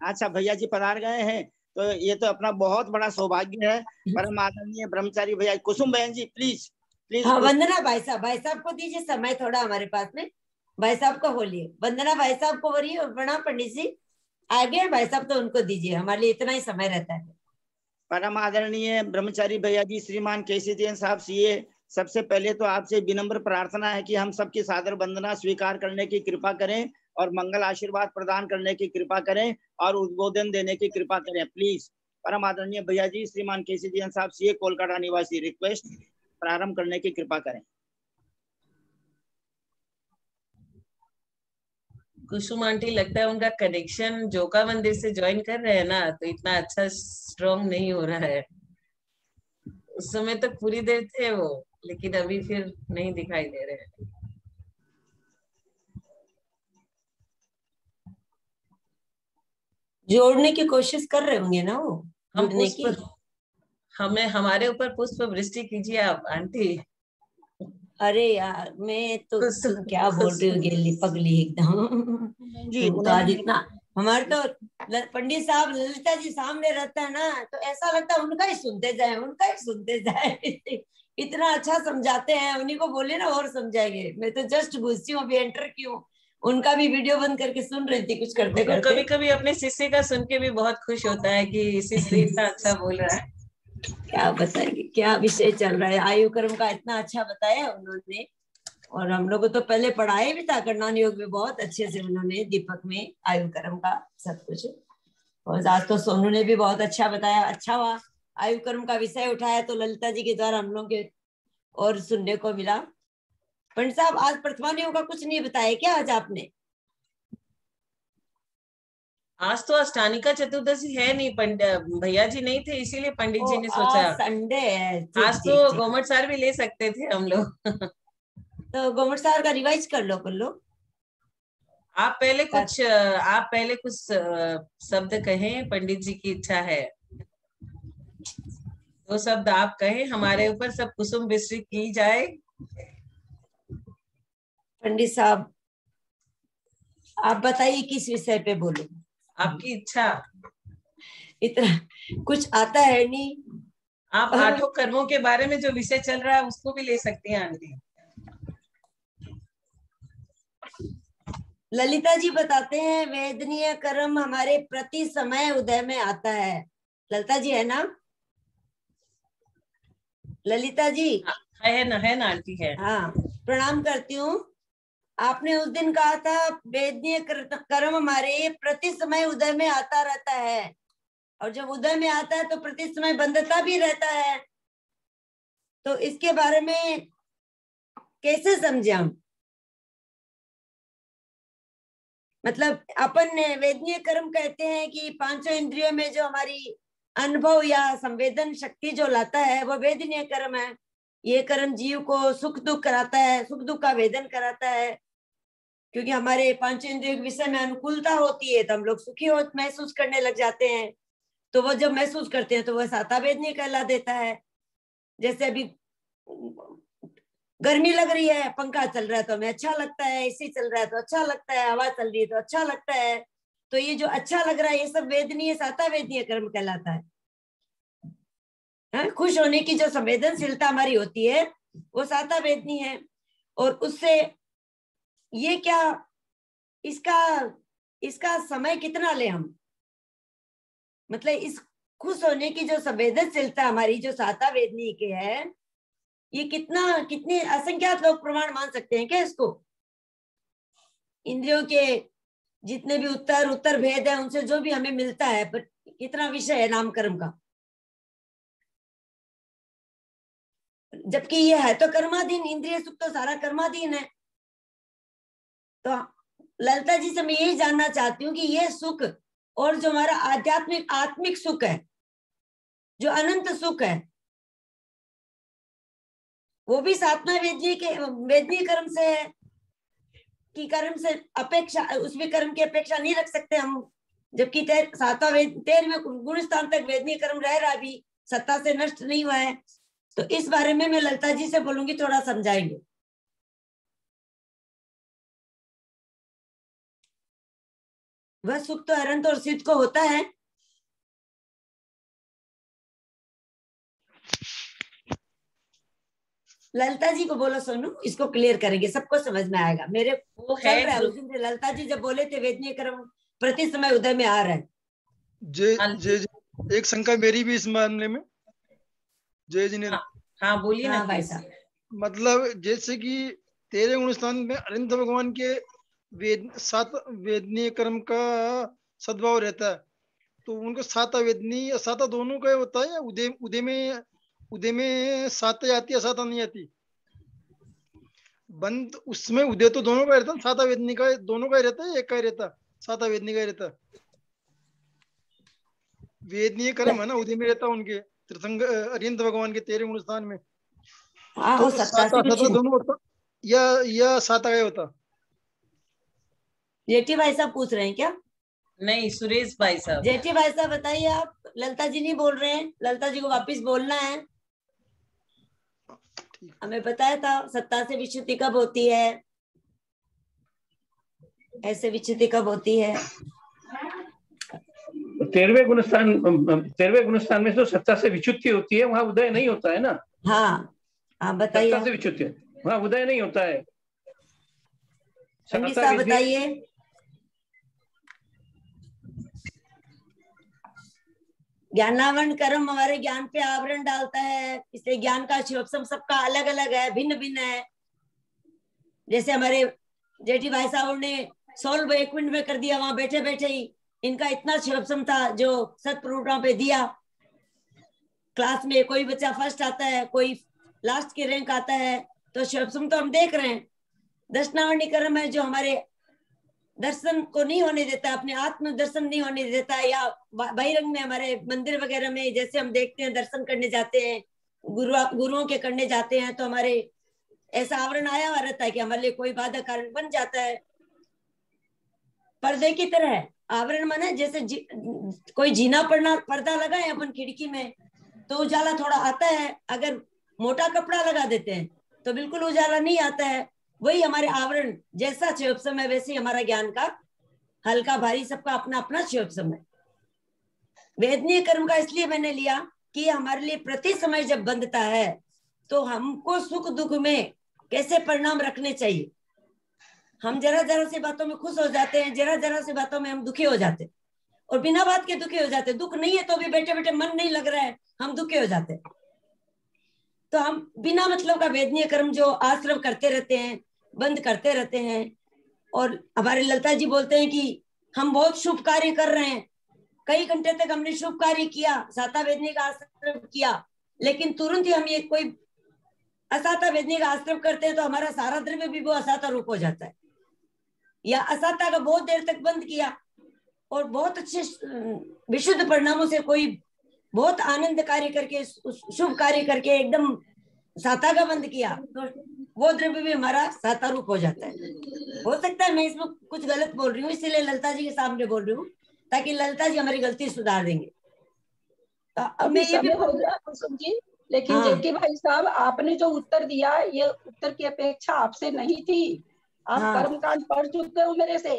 अच्छा, भैया जी पधार गए हैं, तो ये तो अपना बहुत बड़ा सौभाग्य है। परम आदरणीय ब्रह्मचारी भैया कुसुम बहन जी प्लीज। हाँ, वंदना भाई साहब को दीजिए समय थोड़ा हमारे पास में। भाई साहब को बोलिए, वंदना भाई साहब को बोलिए, प्रणाम पंडित जी आगे भाई साहब तो उनको दीजिए, हमारे लिए इतना ही समय रहता है। परम आदरणीय ब्रह्मचारी भैया जी श्रीमान केसी जैन साहब सीए, सबसे पहले तो आपसे विनम्र प्रार्थना है कि हम सबकी सादर वंदना स्वीकार करने की कृपा करें और मंगल आशीर्वाद प्रदान करने की कृपा करें और उद्बोधन देने की कृपा करें प्लीज। परम आदरणीय भैया जी श्रीमान केसी जैन साहब सीए कोलकाता निवासी, रिक्वेस्ट प्रारंभ करने की कृपा करें। कुसुम आंटी, लगता है उनका कनेक्शन जोका मंदिर से ज्वाइन कर रहे हैं ना, तो इतना अच्छा स्ट्रॉन्ग नहीं हो रहा है। उस समय तक पूरी देर थे वो, लेकिन अभी फिर नहीं दिखाई दे रहे हैं। जोड़ने की कोशिश कर रहे होंगे ना वो, जुड़ने की। हमें हमारे ऊपर पुष्प वृष्टि कीजिए आप आंटी। अरे यार, मैं तो क्या बोल रही हूँ, गेली पगली एकदम जी। तो आज इतना हमारे तो पंडित साहब ललिता जी सामने रहता है ना, तो ऐसा लगता है उनका ही सुनते जाए, उनका ही सुनते जाए। इतना अच्छा समझाते हैं, उन्हीं को बोले ना और समझाएंगे। मैं तो जस्ट घुसी हूँ, अभी एंटर की हूँ, उनका भी वीडियो बंद करके सुन रही थी कुछ करते करते। कभी कभी अपने शिष्य का सुन के भी बहुत खुश होता है कि शिष्य इतना अच्छा बोल रहा है। क्या बताएंगे, क्या विषय चल रहा है। आयु कर्म का इतना अच्छा बताया उन्होंने, और हम लोग तो पहले पढ़ाया भी था करणान योग में, बहुत अच्छे से उन्होंने दीपक में आयु कर्म का सब कुछ। और आज तो सोनू ने भी बहुत अच्छा बताया। अच्छा हुआ आयु कर्म का विषय उठाया तो ललिता जी के द्वारा हम लोग के और सुनने को मिला। पंडित साहब, आज प्रथमा योग का कुछ नहीं बताया क्या आज आपने? आज तो अष्टानिका चतुर्दशी है नहीं, भैया जी नहीं थे, इसीलिए पंडित जी ने सोचा संडे है। आज तो गोमट सार भी ले सकते थे हम लोग। तो गोमट सर का रिवाइज कर लो। आप पहले कुछ शब्द कहें, पंडित जी की इच्छा है। 2 शब्द आप कहें, हमारे ऊपर सब कुसुम बिस्री की जाए। पंडित साहब आप बताइए किस विषय पे बोले, आपकी इच्छा। इतना कुछ आता है नहीं। आप 8 कर्मों के बारे में जो विषय चल रहा है उसको भी ले सकती हैं आंटी। ललिता जी बताते हैं वेदनीय कर्म हमारे प्रति समय उदय में आता है। ललिता जी है ना? ललिता जी है ना आंटी है। हाँ, प्रणाम करती हूँ। आपने उस दिन कहा था वेदनीय कर्म हमारे प्रति समय उदय में आता रहता है, और जब उदय में आता है तो प्रति समय बंधता भी रहता है। तो इसके बारे में कैसे समझे हम? मतलब अपन वेदनीय कर्म कहते हैं कि 5 इंद्रियों में जो हमारी अनुभव या संवेदन शक्ति जो लाता है वो वेदनीय कर्म है। ये कर्म जीव को सुख दुख कराता है, सुख दुख का वेदन कराता है, क्योंकि हमारे 5 इंद्रियों के विषय में अनुकूलता होती है तो हम लोग सुखी महसूस करने लग जाते हैं। तो वो जब महसूस करते हैं तो वह साता वेदनीय कहला देता है। जैसे अभी गर्मी लग रही है, पंखा चल रहा है तो हमें अच्छा लगता है, एसी चल रहा है तो अच्छा लगता है, हवा चल रही है तो अच्छा लगता है। तो ये जो अच्छा लग रहा है ये सब वेदनीय साता वेदनीय कर्म कहलाता है। खुश होने की जो संवेदनशीलता हमारी होती है वो साता वेदनीय है। और उससे ये क्या, इसका समय कितना ले हम, मतलब इस खुश होने की जो संवेदनशीलता हमारी जो साता वेदनीय के है, ये कितने असंख्यात लोग प्रमाण मान सकते हैं क्या इसको? इंद्रियों के जितने भी उत्तर भेद है उनसे जो भी हमें मिलता है, पर कितना विषय है नाम कर्म का, जबकि ये है तो कर्माधीन। इंद्रिय सुख तो सारा कर्माधीन है। तो ललिता जी से मैं यही जानना चाहती हूँ कि ये सुख और जो हमारा आत्मिक सुख है, जो अनंत सुख है, वो भी सातवां वेदनीय कर्म से है कि कर्म से अपेक्षा, उसमें कर्म की अपेक्षा नहीं रख सकते हम, जबकि 13वें गुण स्थान तक वेदनीय कर्म रह रहा, भी सत्ता से नष्ट नहीं हुआ है। तो इस बारे में मैं ललिता जी से बोलूंगी, थोड़ा समझाएंगे। वह सुख तो अनंत और सिद्ध को होता है। ललिता जी को बोलो सोनू, इसको क्लियर करेंगे, सबको समझ में आएगा। मेरे वो चल रहा है उस दिन से ललिता जी जब बोले थे वेदनीय कर्म प्रति समय उदय में आ रहा है। जय एक शंका मेरी भी इस मामले में। जय जी ने हाँ बोलिए ना भाई साहब। मतलब जैसे कि 13 गुण स्थान में अनंत भगवान के सात वेदनीय कर्म का सद्भाव रहता है, तो उनको साता वेदनीय साता दोनों का होता है, या उदय में साता आती है साता नहीं आती? बंद उसमें उदय तो दोनों का रहता है, साता वेदनी का दोनों का रहता है, एक का रहता, साता वेदनी का रहता। वेदनीय कर्म है ना उदय में रहता उनके त्रिसंग अरिहंत भगवान के 13 गुण स्थान में। तो साता दोनों होता या साता का होता? जेठी भाई साहब पूछ रहे हैं क्या? नहीं, सुरेश भाई साहब। जेठी भाई साहब बताइए आप। ललिता जी नहीं बोल रहे हैं, ललिता जी को वापस बोलना है। हमें बताया था सत्ता से विच्युति कब होती है, ऐसे विच्युति कब होती है? 13वें गुण स्थान में तो सत्ता से विच्युति होती है, वहां उदय नहीं होता है ना। हाँ हाँ बताइए। सत्ता से विच्युति वहां उदय नहीं होता है। पंडित साहब बताइए। ज्ञानावरण कर्म हमारे ज्ञान पे आवरण डालता है, इसलिए ज्ञान का शिवोपम सबका अलग अलग है, भिन्न भिन्न है। जैसे हमारे जेठी भाई साहब ने सॉल्व 1 मिनट में कर दिया, वहां बैठे बैठे ही इनका इतना शिवोपम था जो सत्प्रोग्राम पे दिया। क्लास में कोई बच्चा फर्स्ट आता है, कोई लास्ट की रैंक आता है, तो शिवोपम तो हम देख रहे हैं। दर्शनावरणी कर्म है जो हमारे दर्शन को नहीं होने देता, अपने आत्म दर्शन नहीं होने देता, या बहिरंग में हमारे मंदिर वगैरह में जैसे हम देखते हैं दर्शन करने जाते हैं, गुरुओं के करने जाते हैं, तो हमारे ऐसा आवरण आया हुआ रहता है कि हमारे लिए कोई बाधा कारण बन जाता है। पर्दे की तरह है आवरण, माने जैसे कोई जीना पर्दा लगा है अपन खिड़की में तो उजाला थोड़ा आता है, अगर मोटा कपड़ा लगा देते हैं तो बिल्कुल उजाला नहीं आता है। वही हमारे आवरण, जैसा क्षयोपम है वैसे ही हमारा ज्ञान का हल्का भारी सबका अपना अपना क्षयोपम है। वेदनीय कर्म का इसलिए मैंने लिया कि हमारे लिए प्रति समय जब बंधता है तो हमको सुख दुख में कैसे परिणाम रखने चाहिए। हम जरा जरा सी बातों में खुश हो जाते हैं, जरा जरा सी बातों में हम दुखी हो जाते हैं, और बिना बात के दुखी हो जाते हैं। दुख नहीं है तो भी बैठे बैठे मन नहीं लग रहा है, हम दुखी हो जाते हैं। तो हम बिना मतलब का वेदनीय कर्म जो आश्रम करते रहते हैं, बंद करते रहते हैं। और हमारे ललिता जी बोलते हैं कि हम बहुत शुभ कार्य कर रहे हैं, कई घंटे तक हमने शुभ कार्य किया, साता वेदनी का आश्रम किया, लेकिन तुरंत ही हम ये कोई असाता वेदनी का आश्रम करते हैं तो हमारा सारा द्रव्य भी वो असाता रूप हो जाता है। या असाता का बहुत देर तक बंद किया और बहुत अच्छे विशुद्ध परिणामों से कोई बहुत आनंद कार्य करके शुभ कार्य करके एकदम साता का बंद किया तो वो द्रव्य भी हमारा साता रूप हो जाता है। हो सकता है मैं इसमें कुछ गलत बोल रही हूँ, इसीलिए ललिता जी के सामने बोल रही हूँ ताकि ललिता जी हमारी गलती सुधार देंगे। तो मैं ये भी हो गया कुसुम जी, लेकिन हाँ। जेठी भाई साहब आपने जो उत्तर दिया ये उत्तर की अपेक्षा आपसे नहीं थी। आप हाँ। कर्मकांड पढ़ चुके हो मेरे से,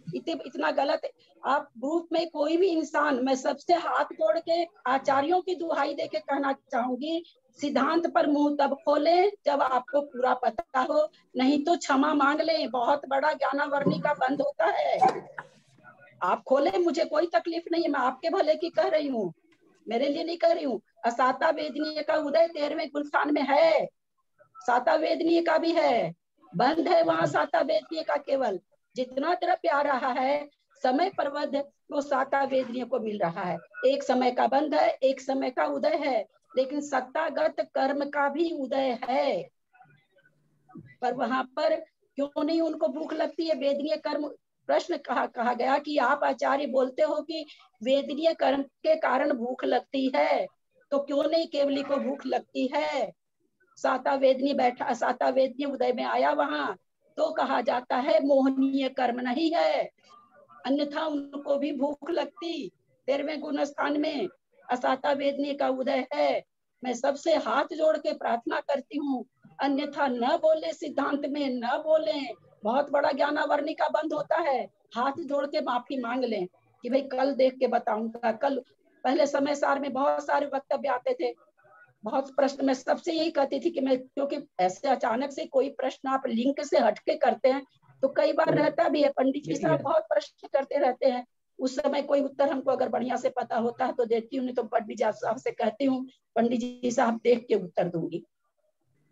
इतना गलत है। आप ग्रुप में कोई भी इंसान, मैं सबसे हाथ जोड़ के आचार्यों की दुहाई दे के कहना चाहूंगी, सिद्धांत पर मुंह तब खोले जब आपको पूरा पता हो, नहीं तो क्षमा मांग ले। बहुत बड़ा ज्ञानावर्णी का बंद होता है। आप खोले, मुझे कोई तकलीफ नहीं है, मैं आपके भले की कह रही हूँ, मेरे लिए नहीं कह रही हूँ। असाता वेदनीय का उदय 13वें गुलस्थान में है, साता वेदनीय का भी है, बंद है वहां साता वेदनीय का। केवल जितना द्रव्य आ रहा है समय परवध वो साता वेदनीय को मिल रहा है। एक समय का बंद है, एक समय का उदय है, लेकिन सत्तागत कर्म का भी उदय है। पर वहां पर क्यों नहीं उनको भूख लगती है? वेदनीय कर्म प्रश्न कहा गया कि आप आचार्य बोलते हो कि वेदनीय कर्म के कारण भूख लगती है, तो क्यों नहीं केवली को भूख लगती है? साता वेदनी बैठा, साता वेदनी उदय में आया वहां तो कहा जाता है मोहनीय कर्म नहीं है, अन्यथा उनको भी भूख लगती। 13वें गुण स्थान में असाता वेदनी का उदय है। मैं सबसे हाथ जोड़ के प्रार्थना करती हूँ, अन्यथा न बोले, सिद्धांत में न बोले। बहुत बड़ा ज्ञानावर्णी का बंद होता है। हाथ जोड़ के माफी मांग लें कि भाई कल देख के बताऊंगा। कल पहले समय सार में बहुत सारे वक्तव्य आते थे, बहुत प्रश्न। मैं सबसे यही कहती थी कि मैं, क्योंकि ऐसे अचानक से कोई प्रश्न आप लिंक से हटके करते हैं तो कई बार रहता भी है, पंडित जी साहब बहुत प्रश्न करते रहते हैं, उस समय कोई उत्तर हमको अगर बढ़िया से पता होता है तो देती हूँ, नहीं तो पंडित जी साहब से कहती हूँ पंडित जी साहब देख के उत्तर दूंगी।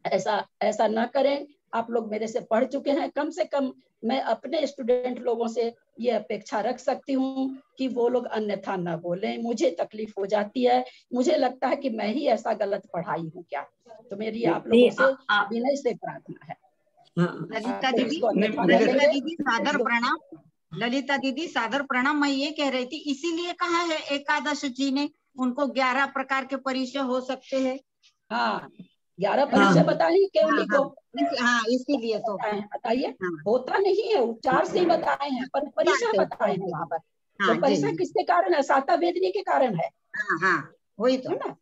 ऐसा न करें। आप लोग मेरे से पढ़ चुके हैं, कम से कम मैं अपने स्टूडेंट लोगों से ये अपेक्षा रख सकती हूँ कि वो लोग अन्यथा न बोलें। मुझे तकलीफ हो जाती है, मुझे लगता है कि मैं ही ऐसा गलत पढ़ाई हूँ क्या। तो मेरी आप लोगों से विनय से प्रार्थना है। ललिता दीदी सादर प्रणाम। ललिता दीदी सादर प्रणाम। मैं ये कह रही थी, इसीलिए कहा है एकादश जी ने उनको 11 प्रकार के परिचय हो सकते हैं। हाँ, 11 परिचय बताइए केवली को। हाँ, इसीलिए तो बताइए। होता नहीं है, उच्चार से ही बताए हैं, पर परिचय बताए हैं वहाँ पर। तो परिचय किसके कारण है? साता वेदनी के कारण है। हाँ, वही तो है ना।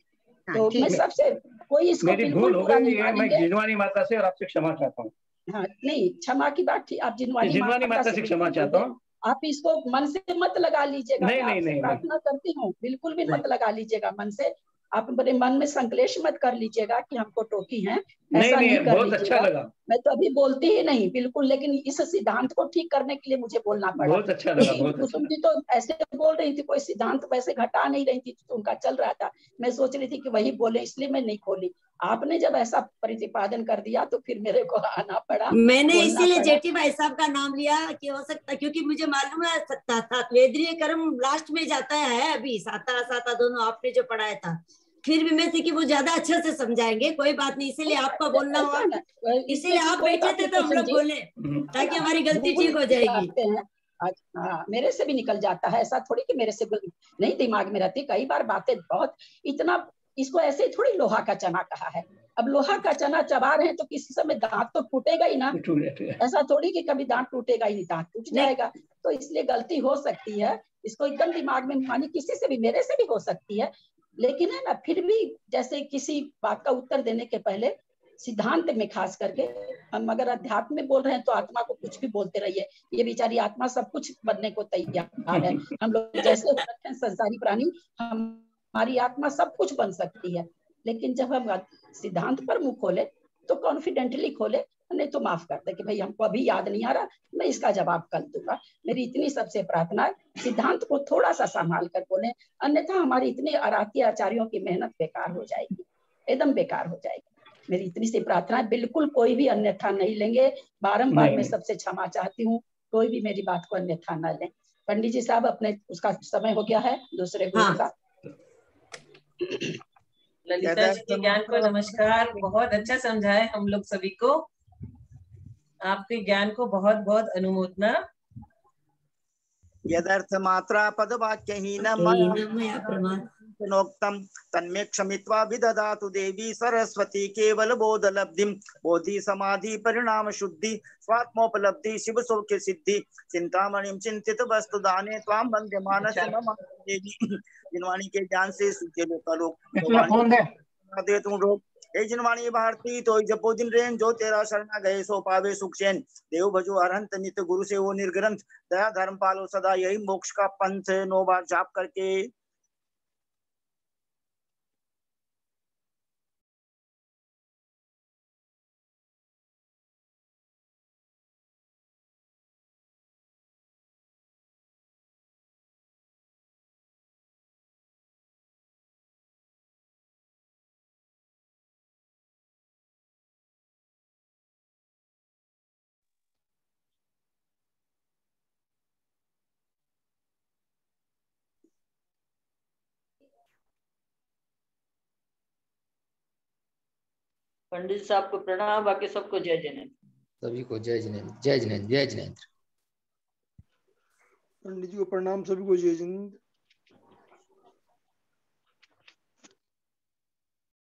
तो मैं सबसे, कोई इसको मेरी भूल हो गई है, मैं जिनवानी माता से और आपसे क्षमा चाहता हूँ। हाँ, नहीं, क्षमा की बात ठीक, आप जिनवानी माता से क्षमा चाहता हूँ। आप इसको मन से मत लगा लीजिएगा। नहीं, मैं आपसे प्रार्थना करती हूँ, बिल्कुल भी मत लगा लीजिएगा मन से। आप अपने मन में संकलेश मत कर लीजिएगा कि हमको टोकी हैं, ऐसा नहीं कर बहुत अच्छा लगा। मैं तो अभी बोलती ही नहीं बिल्कुल, लेकिन इस सिद्धांत को ठीक करने के लिए मुझे बोलना पड़ा। बहुत अच्छा लगा। कुसुम जी तो ऐसे बोल रही थी, कोई सिद्धांत वैसे घटा नहीं रही थी, तो उनका चल रहा था। मैं सोच रही थी कि वही बोले, इसलिए मैं नहीं खोली। आपने जब ऐसा प्रतिपादन कर दिया तो फिर मेरे को आना पड़ा। मैंने इसीलिए जेठी भाई साहब का नाम लिया कि हो सकता, क्योंकि मुझे मालूम है वेदनीय कर्म लास्ट में जाता है। अभी साता दोनों आपने जो पढ़ाया था, फिर भी मैं थी कि वो ज्यादा अच्छे से समझाएंगे, कोई बात नहीं, इसीलिए आपका बोलना हुआ, इसीलिए आप बैठे थे तो हम लोग बोले ताकि हमारी गलती ठीक हो जाएगी। हाँ, मेरे से भी निकल जाता है, ऐसा थोड़ी कि मेरे से नहीं दिमाग में रहती। कई बार बातें बहुत, इतना इसको ऐसे थोड़ी लोहा का चना कहा है, अब लोहा का चना चबा रहे हैं तो किसी समय दांत तो टूटेगा ही ना, ऐसा थोड़ी कि कभी दांत टूटेगा ही नहीं, दांत टूट जाएगा। तो इसलिए गलती हो सकती है, इसको एकदम दिमाग में मानी, किसी से भी, मेरे से भी हो सकती है, लेकिन है ना फिर भी जैसे किसी बात का उत्तर देने के पहले सिद्धांत में खास करके, हम अगर अध्यात्म में बोल रहे हैं तो आत्मा को कुछ भी बोलते रहिए, ये बेचारी आत्मा सब कुछ बनने को तैयार है। हम लोग जैसे संसारी प्राणी, हमारी आत्मा सब कुछ बन सकती है, लेकिन जब हम सिद्धांत पर मुंह खोले तो कॉन्फिडेंटली खोले, नहीं तो माफ कर दे कि भाई हमको अभी याद नहीं आ रहा, मैं इसका जवाब कल दूंगा। मेरी इतनी सबसे प्रार्थना है, सिद्धांत को थोड़ा सा संभाल कर बोले, अन्यथा हमारी इतने आराती आचार्यों की मेहनत बेकार हो जाएगी, एकदम बेकार हो जाएगी। मेरी इतनी सी प्रार्थना है, बिल्कुल कोई भी अन्यथा नहीं लेंगे, बारंबार मैं सबसे क्षमा चाहती हूँ, कोई भी मेरी बात को अन्यथा न लें। पंडित जी साहब अपने उसका समय हो गया है, दूसरे गुरु का। ललिता जी के ज्ञान को नमस्कार, बहुत अच्छा समझाए हम लोग सभी को, आपके ज्ञान को बहुत बहुत अनुमोदना। यदर्थ मात्रा पद वाक्य हीनोक्तम तन्मे क्षमित्वा विदधातु देवी सरस्वती केवल बोध लब्धिम, बोधि समाधि परिणाम शुद्धि स्वात्मोपलब्धि शिव सौख्य सिद्धि, चिंतामणिम चिंतित वस्तु दाने त्वाम बंध्य मानस देवी। जिनवाणी के ज्ञान से सूखे लोकालोक दे तुम रोग, हे जिनवाणी भारती तो जपो दिन रेन, जो तेरा शरणा गए सो पावे सुख चैन। देव भजो अरहंत नित्य गुरु से वो निर्ग्रंथ, दया धर्म पालो सदा यही मोक्ष का पंथ। 9 बार जाप करके पंडित साहब को प्रणाम, बाकी सबको जय जिनेंद्र। सभी को जय जिनेंद्र, जय जिनेंद्र, जय जिनेंद्र। पंडित जी को प्रणाम, सभी को जय जिनेंद्र।